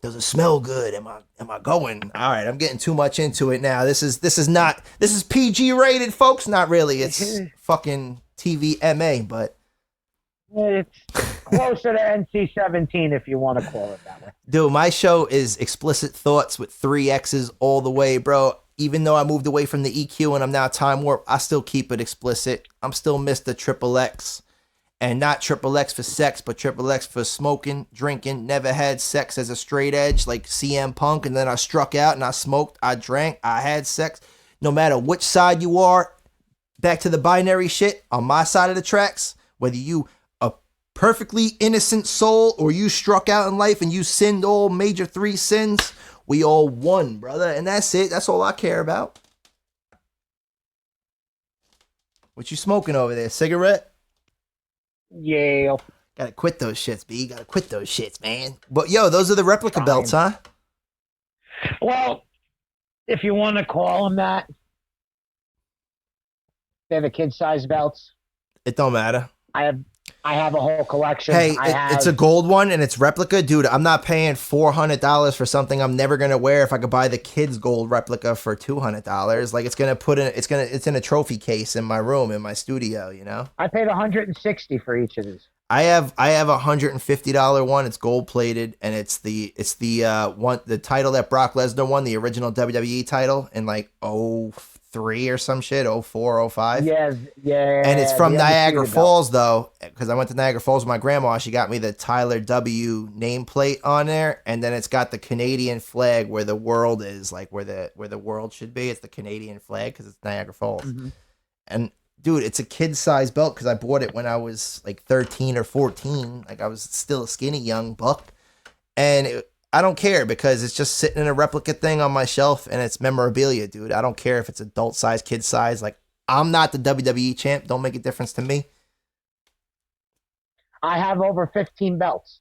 does it smell good? Am I going? All right, I'm getting too much into it now. This is PG rated, folks. Not really. It's fucking TVMA, but it's closer to NC-17 if you want to call it that way. Dude, my show is explicit thoughts with 3 X's all the way, bro. Even though I moved away from the EQ and I'm now Time Warp, I still keep it explicit. I'm still Mr. Triple X. And not triple X for sex, but triple X for smoking, drinking, never had sex as a straight edge like CM Punk. And then I struck out and I smoked, I drank, I had sex. No matter which side you are, back to the binary shit, on my side of the tracks, whether you a perfectly innocent soul or you struck out in life and you sinned all major 3 sins, we all won, brother. And that's it. That's all I care about. What you smoking over there? Cigarette? Yeah. Gotta quit those shits, B. Gotta quit those shits, man. But yo, those are the replica belts, huh? Well, if you want to call them that, they're the kid-size belts. It don't matter. I have a whole collection. Hey, it's a gold one and it's replica, dude. I'm not paying $400 for something I'm never gonna wear if I could buy the kids' gold replica for $200. Like, it's in a trophy case in my room in my studio, you know. I paid $160 for each of these. I have a $150 one. It's gold plated and it's the title that Brock Lesnar won, the original WWE title in like 03 or some shit, 04, 05. Yeah. And it's from Niagara Falls, though, because I went to Niagara Falls with my grandma. She got me the Tyler W nameplate on there, and then it's got the Canadian flag where the world is, like where the world should be. It's the Canadian flag because it's Niagara Falls. Mm-hmm. And dude, it's a kid-sized belt because I bought it when I was like 13 or 14. Like, I was still a skinny young buck, and I don't care because it's just sitting in a replica thing on my shelf and it's memorabilia, dude. I don't care if it's adult size, kid size. Like, I'm not the WWE champ. Don't make a difference to me. I have over 15 belts.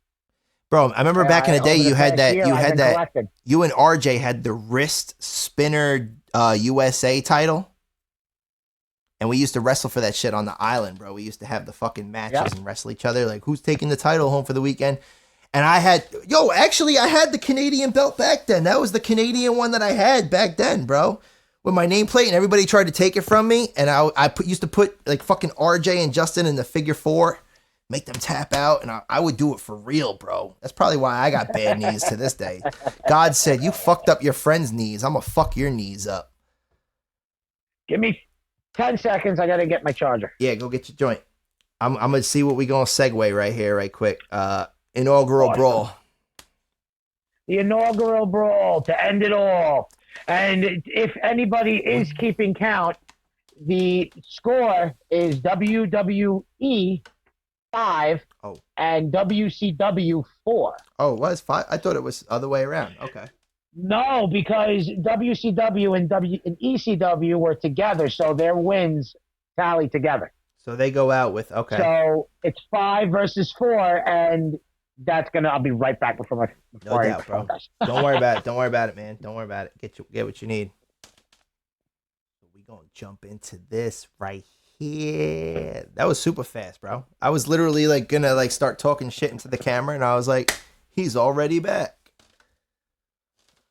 Bro, I remember back in the day you and RJ had the wrist spinner USA title. And we used to wrestle for that shit on the island, bro. We used to have the fucking matches and wrestle each other. Like, who's taking the title home for the weekend? And I had the Canadian belt back then. That was the Canadian one that I had back then, bro. With my nameplate, and everybody tried to take it from me. And I used to put like fucking RJ and Justin in the figure 4, make them tap out, and I would do it for real, bro. That's probably why I got bad knees to this day. God said, you fucked up your friend's knees. I'm gonna fuck your knees up. Give me 10 seconds. I gotta get my charger. Yeah, go get your joint. I'm gonna see what we gonna segue right here, right quick. Inaugural Brawl. The Inaugural Brawl to end it all. And if anybody is keeping count, the score is WWE 5 and WCW 4. Oh, it was 5? I thought it was the other way around. Okay. No, because WCW and ECW were together, so their wins tally together. So they go out with okay. So it's 5 versus 4, and that's gonna. I'll be right back before No doubt, bro. Don't worry about it. Don't worry about it, man. Don't worry about it. Get what you need. We gonna jump into this right here. That was super fast, bro. I was literally like gonna like start talking shit into the camera, and I was like, he's already back.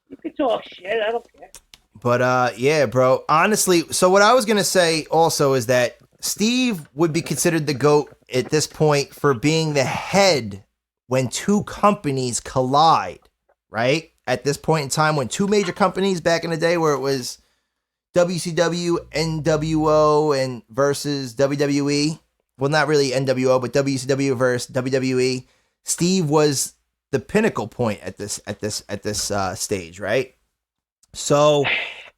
You can talk shit. I don't care. But yeah, bro. Honestly, so what I was gonna say also is that Steve would be considered the GOAT at this point for being the head when two companies collide, right? At this point in time, when two major companies back in the day, where it was WCW, NWO, and versus WWE. Well, not really NWO, but WCW versus WWE. Steve was the pinnacle point at this stage, right? So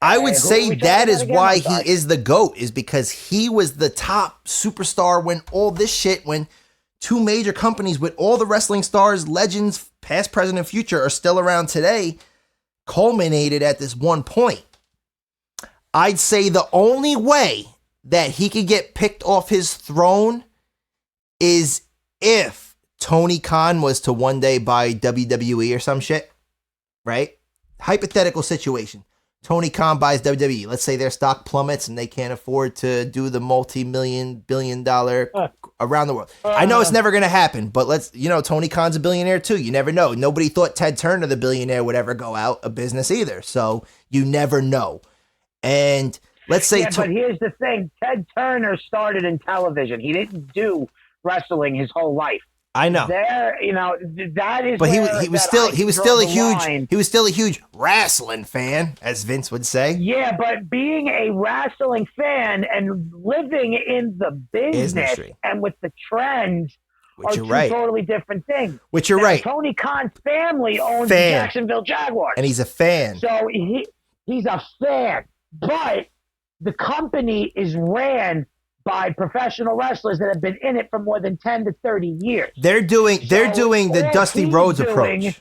I would say that is why he is the GOAT, is because he was the top superstar when all this shit, when two major companies with all the wrestling stars, legends, past, present, and future are still around today, culminated at this one point. I'd say the only way that he could get picked off his throne is if Tony Khan was to one day buy WWE or some shit, right? Hypothetical situation. Tony Khan buys WWE. Let's say their stock plummets and they can't afford to do the multi-million, billion-dollar around the world. I know it's never going to happen, but Tony Khan's a billionaire too. You never know. Nobody thought Ted Turner, the billionaire, would ever go out of business either. So you never know. And let's say... but here's the thing. Ted Turner started in television. He didn't do wrestling his whole life. I know. That is. But he was still a huge wrestling fan, as Vince would say. Yeah, but being a wrestling fan and living in the business and with the trends are two totally different things. Which you're right. Tony Khan's family owns the Jacksonville Jaguars, and he's a fan. So he's a fan, but the company is ran by professional wrestlers that have been in it for more than 10 to 30 years. They're doing the Dusty Rhodes approach.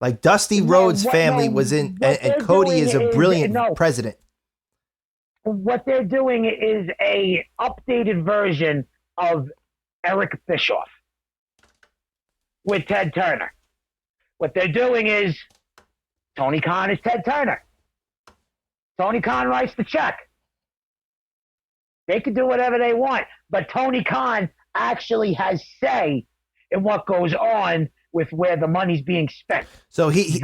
Like Dusty Rhodes' family was in, and Cody is a brilliant president. What they're doing is a updated version of Eric Bischoff with Ted Turner. What they're doing is Tony Khan is Ted Turner. Tony Khan writes the check. They can do whatever they want, but Tony Khan actually has say in what goes on with where the money's being spent. So he's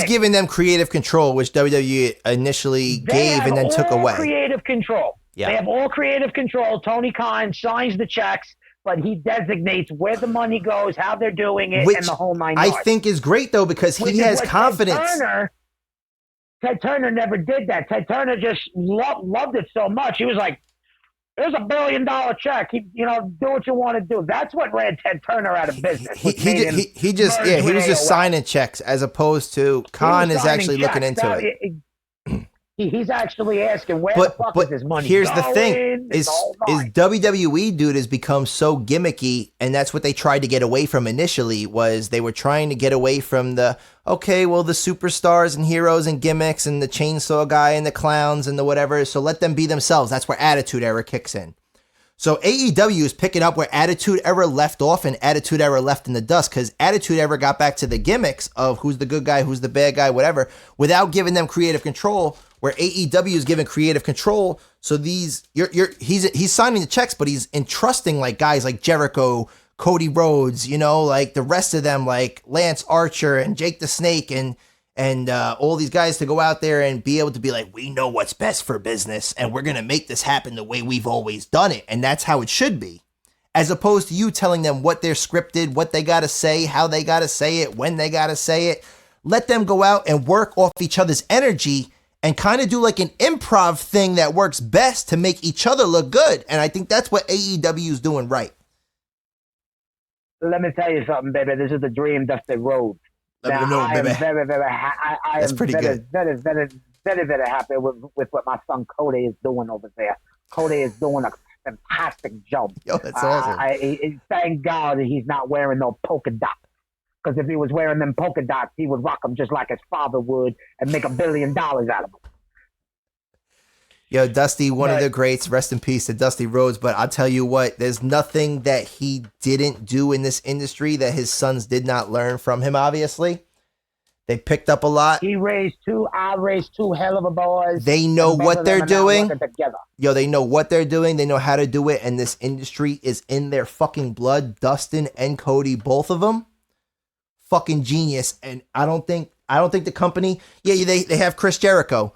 giving them creative control, which WWE initially gave and then took away. Creative control. Yeah. They have all creative control. Tony Khan signs the checks, but he designates where the money goes, how they're doing it, and the whole 9 yards. I think is great though, because he has confidence. Ted Turner never did that. Ted Turner just loved it so much. He was like, "There's $1 billion check. Do what you want to do." That's what ran Ted Turner out of business. He was just signing checks, as opposed to Khan is actually looking into it. He's actually asking, where the fuck is his money here's going? the thing, is WWE, dude, has become so gimmicky, and that's what they tried to get away from initially, was they were trying to get away from the superstars and heroes and gimmicks and the chainsaw guy and the clowns and the whatever, so let them be themselves. That's where Attitude Era kicks in. So AEW is picking up where Attitude Era left off and Attitude Era left in the dust, because Attitude Era got back to the gimmicks of who's the good guy, who's the bad guy, whatever, without giving them creative control, where AEW is given creative control. So he's signing the checks, but he's entrusting like guys like Jericho, Cody Rhodes, like the rest of them, like Lance Archer and Jake the Snake and all these guys, to go out there and be able to be like, we know what's best for business and we're going to make this happen the way we've always done it. And that's how it should be. As opposed to you telling them what they're scripted, what they got to say, how they got to say it, when they got to say it. Let them go out and work off each other's energy and kind of do like an improv thing that works best to make each other look good. And I think that's what AEW is doing right. Let me tell you something, baby. This is the dream Dusty Rhodes. Let me know, baby. That's pretty good. Very, very, very, very happy with what my son Cody is doing over there. Cody is doing a fantastic job. Yo, that's awesome. Thank God he's not wearing no polka dot. Because if he was wearing them polka dots, he would rock them just like his father would and make $1 billion out of them. Yo, Dusty, one of the greats. Rest in peace to Dusty Rhodes. But I'll tell you what, there's nothing that he didn't do in this industry that his sons did not learn from him, obviously. They picked up a lot. I raised two hell of a boys. They know what they're doing. Yo, they know what they're doing. They know how to do it. And this industry is in their fucking blood. Dustin and Cody, both of them. Fucking genius. And I don't think the company, they have Chris Jericho.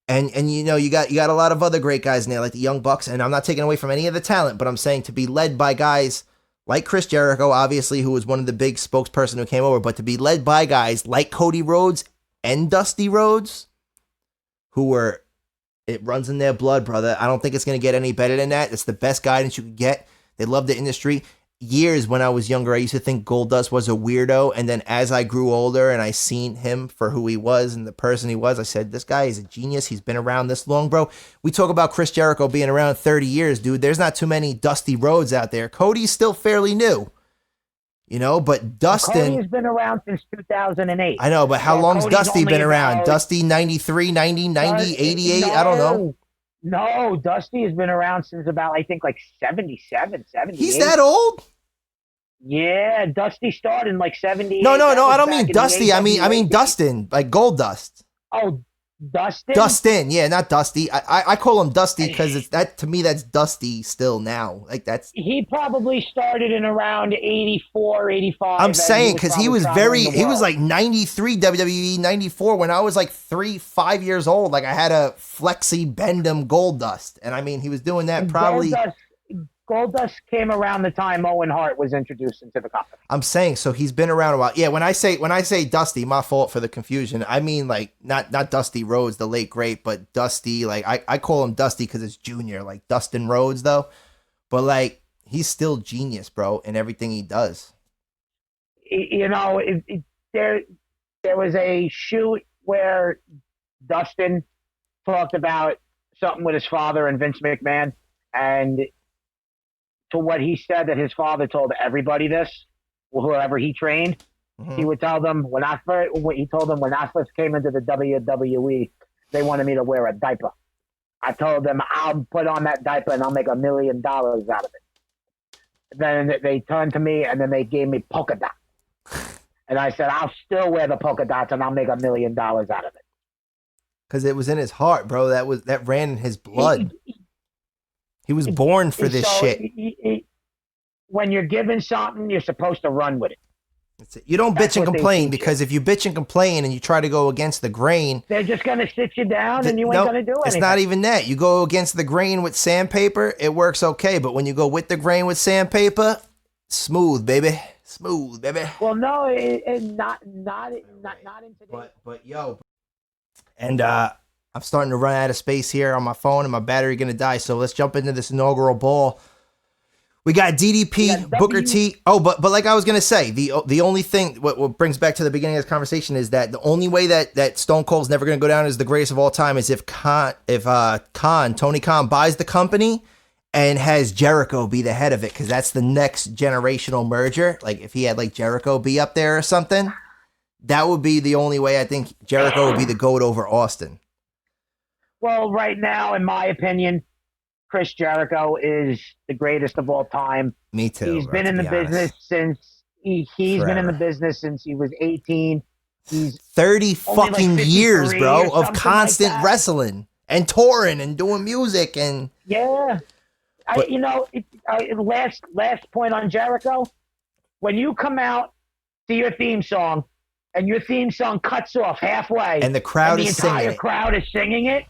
And you know, you got a lot of other great guys in there, like the Young Bucks, and I'm not taking away from any of the talent, but I'm saying to be led by guys like Chris Jericho, obviously, who was one of the big spokesperson who came over, but to be led by guys like Cody Rhodes and Dusty Rhodes, it runs in their blood, brother. I don't think it's going to get any better than that. It's the best guidance you could get. They love the industry. Years when I was younger, I used to think Goldust was a weirdo, and then as I grew older and I seen him for who he was and the person he was, I said, this guy is a genius. He's been around this long, bro. We talk about Chris Jericho being around 30 years, dude. There's not too many Dusty Rhodes out there. Cody's still fairly new, you know, but Dustin... Cody's been around since 2008. I know, but how long's Dusty been around? Dusty 93, 90, 90, 88? No, I don't know. No, Dusty has been around since about, I think, like 77, 78. He's that old? Yeah, Dusty started in like 78. No, I don't mean Dusty. I mean Dustin, like Goldust. Oh, Dustin? Dustin, yeah, not Dusty. I call him Dusty because it's that, to me, that's Dusty still now. Like that's. He probably started in around 84, 85. I'm saying because he was like 93 WWE 94 when I was like 5 years old. Like I had a Flexi Bendham Goldust, and I mean he was doing that probably. Goldust came around the time Owen Hart was introduced into the company. I'm saying, so he's been around a while. Yeah, when I say Dusty, my fault for the confusion. I mean like not Dusty Rhodes, the late great, but Dusty. Like I call him Dusty because it's junior, like Dustin Rhodes though. But like he's still genius, bro, in everything he does. You know, there was a shoot where Dustin talked about something with his father and Vince McMahon, and to what he said that his father told everybody this, whoever he trained, he would tell them when I first came into the WWE, they wanted me to wear a diaper. I told them I'll put on that diaper and I'll make $1 million out of it. Then they turned to me and then they gave me polka dot, and I said I'll still wear the polka dots and I'll make $1 million out of it. Because it was in his heart, bro. That ran in his blood. He was born for this shit. When you're given something, you're supposed to run with it. That's it. You don't bitch and complain, because if you bitch and complain and you try to go against the grain, they're just going to sit you down and you ain't going to do anything. It's not even that. You go against the grain with sandpaper, it works okay. But when you go with the grain with sandpaper, smooth, baby. Smooth, baby. Well, no, not in today. But yo, and I'm starting to run out of space here on my phone and my battery going to die. So let's jump into this inaugural ball. We got DDP, Booker T. Oh, but like I was going to say, the only thing, what brings back to the beginning of this conversation is that the only way that Stone Cold's never going to go down as the greatest of all time is if Tony Khan buys the company and has Jericho be the head of it, because that's the next generational merger. Like if he had like Jericho be up there or something, that would be the only way I think Jericho would be the GOAT over Austin. Well, right now, in my opinion, Chris Jericho is the greatest of all time. Me too. He's been in the business since he's been in the business since he was 18. He's 30 fucking years, bro, of constant wrestling and touring and doing music and yeah. Last point on Jericho. When you come out to your theme song and your theme song cuts off halfway and the crowd is singing it. The entire crowd is singing it.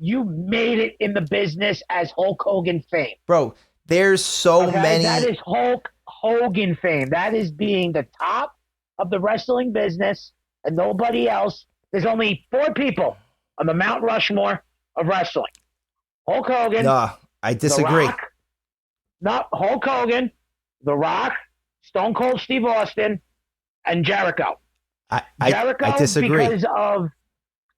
You made it in the business as Hulk Hogan fame. Bro, there's so many. That is Hulk Hogan fame. That is being the top of the wrestling business and nobody else. There's only 4 people on the Mount Rushmore of wrestling. Hulk Hogan. Nah, I disagree. Hulk Hogan, The Rock, Stone Cold Steve Austin, and Jericho. I disagree. Because of...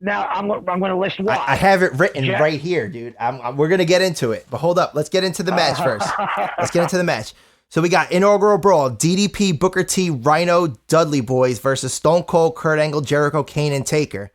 Now, I'm going to list why. I have it written right here, dude. We're going to get into it. But hold up. Let's get into the match first. Let's get into the match. So we got Inaugural Brawl, DDP, Booker T, Rhino, Dudley Boys versus Stone Cold, Kurt Angle, Jericho, Kane, and Taker.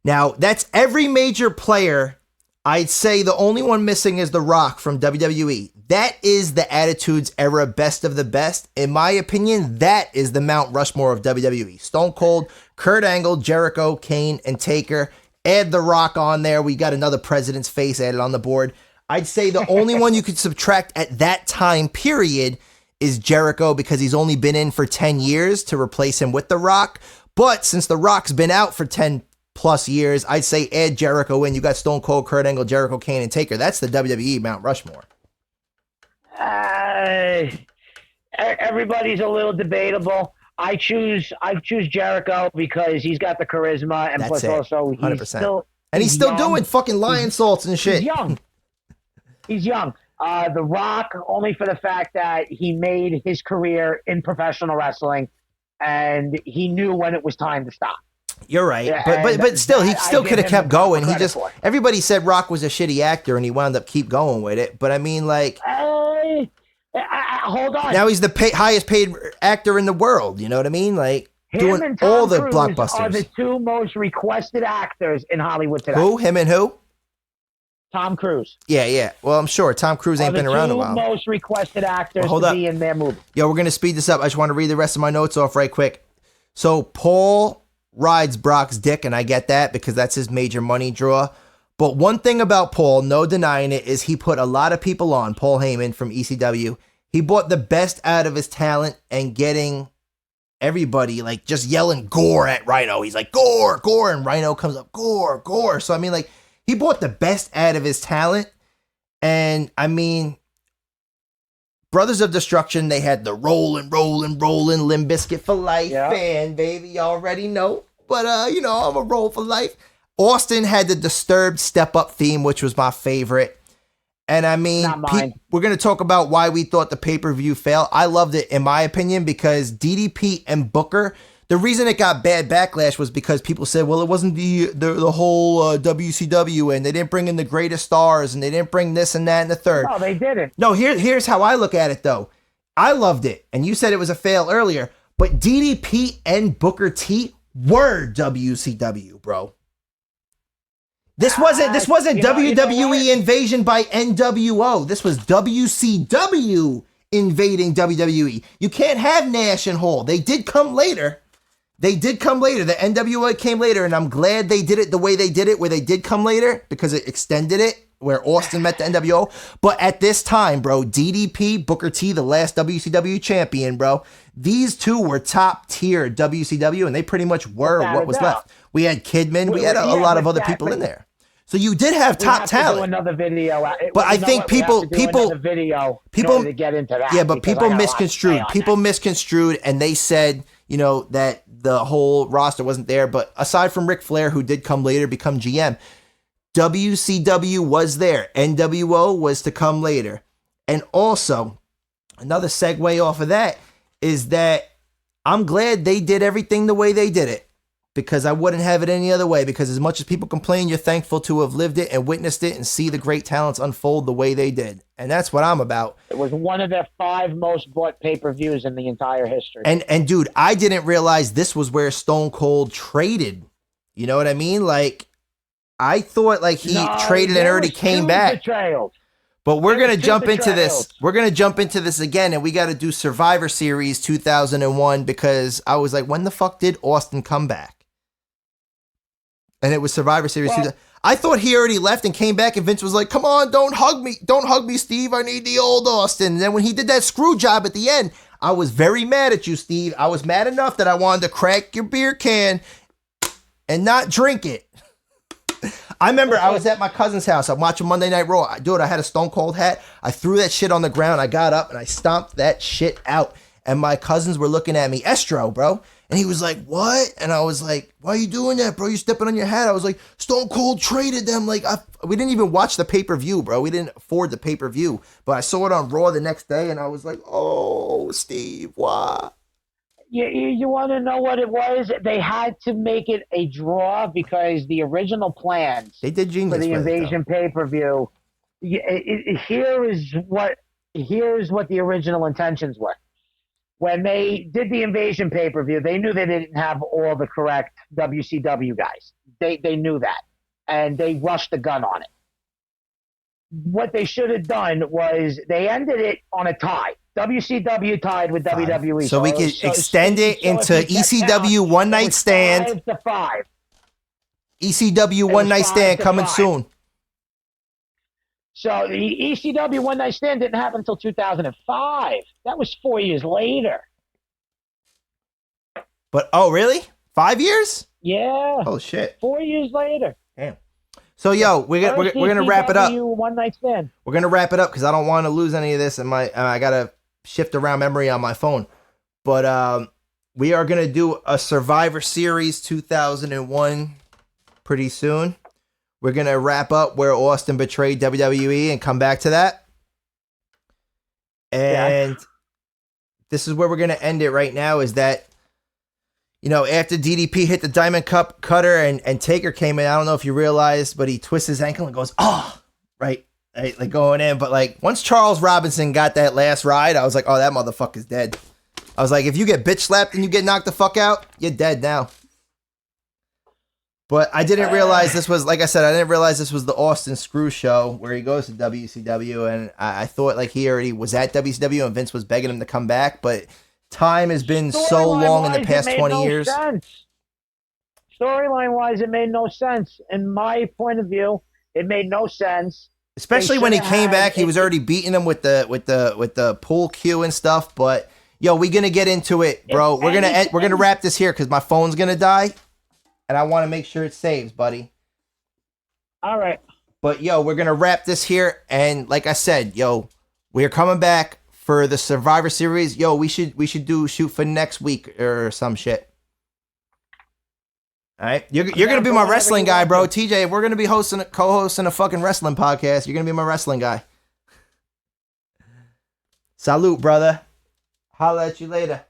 Now, that's every major player. I'd say the only one missing is The Rock from WWE. That is the Attitudes Era best of the best. In my opinion, that is the Mount Rushmore of WWE. Stone Cold, Kurt Angle, Jericho, Kane, and Taker. Add The Rock on there. We got another president's face added on the board. I'd say the only one you could subtract at that time period is Jericho because he's only been in for 10 years to replace him with The Rock. But since The Rock's been out for 10 plus years, I'd say add Jericho in. You got Stone Cold, Kurt Angle, Jericho, Kane, and Taker. That's the WWE Mount Rushmore. Everybody's a little debatable. I choose Jericho because he's got the charisma, and That's plus it. also 100%. He's still young. doing fucking lion salts and shit. He's young. He's young. The Rock, only for the fact that he made his career in professional wrestling, and he knew when it was time to stop. You're right, Yeah, but still, he I still give could have him kept the proper going. He credit just for it. everybody said Rock was a shitty actor, and he wound up keep going with it. But I mean, like, Hold on. now he's the highest paid actor in the world. You know what I mean? Like Him doing and Tom all the Cruise blockbusters. are the two most requested actors in Hollywood today. Who? Him and who? Tom Cruise. Yeah. Well, I'm sure Tom Cruise ain't been around a while. The two most requested actors Well, hold to up. be in their movie. Yo, we're gonna speed this up. I just want to read the rest of my notes off right quick. So Paul rides Brock's dick, and I get that because that's his major money draw. But one thing about Paul, no denying it, is he put a lot of people on. Paul Heyman from ECW. He brought the best out of his talent and getting everybody like just yelling gore at Rhino. He's like, gore, gore. And Rhino comes up, gore, gore. So, I mean, like, he brought the best out of his talent. And, I mean, Brothers of Destruction, they had the rollin', Limp Bizkit for life fan, baby. You already know. But, you know, I'm a roll for life. Austin had the Disturbed Step Up theme, which was my favorite. And I mean, Not mine. we're going to talk about why we thought the pay-per-view failed. I loved it, in my opinion, because DDP and Booker, the reason it got bad backlash was because people said, well, it wasn't the whole WCW, and they didn't bring in the greatest stars, and they didn't bring this and that and the third. No, they didn't. No, here's how I look at it, though. I loved it, and you said it was a fail earlier, but DDP and Booker T were WCW, bro. This wasn't WWE Invasion by NWO. This was WCW invading WWE. You can't have Nash and Hall. They did come later. The NWO came later, and I'm glad they did it the way they did it, where they did come later, because it extended it, where Austin met the NWO. But at this time, bro, DDP, Booker T, the last WCW champion, bro, these two were top tier WCW, and they pretty much were what was left. We had Kidman. We had a lot of other people in there. So you did have top talent. Do another video. But I think people to get into that. Yeah, but people misconstrued. People misconstrued, and they said, you know, that the whole roster wasn't there. But aside from Ric Flair, who did come later, become GM, WCW was there. NWO was to come later. And also, another segue off of that is that I'm glad they did everything the way they did it, because I wouldn't have it any other way, because as much as people complain, you're thankful to have lived it and witnessed it and see the great talents unfold the way they did. And that's what I'm about. It was one of their 5 most bought pay-per-views in the entire history. And dude, I didn't realize this was where Stone Cold traded. You know what I mean? Like, I thought like he traded and already came back. Betrayals. But we're going to jump into this. We're going to jump into this again, and we got to do Survivor Series 2001, because I was like, when the fuck did Austin come back? And it was Survivor Series. I thought he already left and came back, and Vince was like, come on, don't hug me, Steve. I need the old Austin. And then when he did that screw job at the end, I was very mad at you, Steve. I was mad enough that I wanted to crack your beer can and not drink it. I remember I was at my cousin's house. I'm watching Monday Night Raw. Dude, I had a Stone Cold hat. I threw that shit on the ground. I got up and I stomped that shit out. And my cousins were looking at me, Estro, bro. And he was like, what? And I was like, why are you doing that, bro? You stepping on your hat. I was like, Stone Cold traded them. Like, we didn't even watch the pay-per-view, bro. We didn't afford the pay-per-view. But I saw it on Raw the next day, and I was like, oh, Steve, why? You want to know what it was? They had to make it a draw because the original plans they did genius for the Invasion pay-per-view, here is what here's what the original intentions were. When they did the Invasion pay-per-view, they knew they didn't have all the correct WCW guys. They knew that, and they rushed the gun on it. What they should have done was they ended it on a tie. WCW tied with WWE. So we could extend it into ECW One Night Stand. 5-5. ECW One Night Stand coming soon. So the ECW One Night Stand didn't happen until 2005. That was 4 years later. But, oh, really? 5 years? Yeah. Oh, shit. 4 years later. Damn. So, yo, we're gonna wrap it up. One Night Stand. We're gonna wrap it up because I don't want to lose any of this, and I gotta shift around memory on my phone. But we are gonna do a Survivor Series 2001 pretty soon. We're gonna wrap up where Austin betrayed WWE and come back to that. And this is where we're gonna end it right now. Is that, you know, after DDP hit the Diamond Cup cutter and Taker came in, I don't know if you realized, but he twists his ankle and goes, oh, right, like going in. But like once Charles Robinson got that last ride, I was like, oh, that motherfucker's dead. I was like, if you get bitch slapped and you get knocked the fuck out, you're dead now. But I didn't realize this was, like I said, I didn't realize this was the Austin Screw show where he goes to WCW. And I thought like he already was at WCW and Vince was begging him to come back. But time has been so long in the past 20 years. Storyline-wise, it made no sense. In my point of view, it made no sense. Especially when he came back, he was already beating them with the pool cue and stuff. But yo, we're gonna get into it, bro. We're gonna wrap this here because my phone's gonna die, and I want to make sure it saves, buddy. All right. But yo, we're gonna wrap this here, and like I said, yo, we're coming back for the Survivor Series. Yo, we should shoot for next week or some shit. All right, you're gonna be my wrestling guy, bro. TJ, if we're gonna be co-hosting a fucking wrestling podcast, you're gonna be my wrestling guy. Salute, brother. Holla at you later.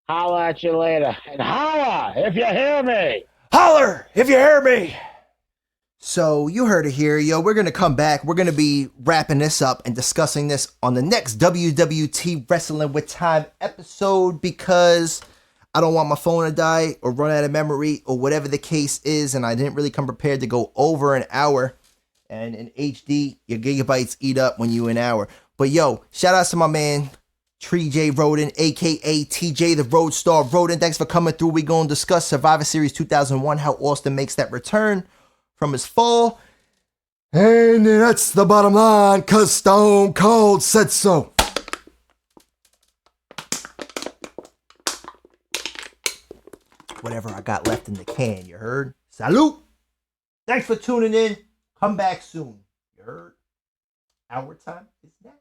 Holla at you later. And holla if you hear me. Holler if you hear me. So you heard it here, yo. We're gonna come back. We're gonna be wrapping this up and discussing this on the next WWT Wrestling with Time episode because I don't want my phone to die or run out of memory or whatever the case is, and I didn't really come prepared to go over an hour. And in HD, your gigabytes eat up when you an hour. But yo, shout out to my man Tree J Rhoden, aka TJ the Roadstar Rhoden. Thanks for coming through. We gonna discuss Survivor Series 2001, how Austin makes that return from his fall. And that's the bottom line, cause Stone Cold said so. Whatever I got left in the can, you heard? Salute! Thanks for tuning in. Come back soon. You heard? Our time is now.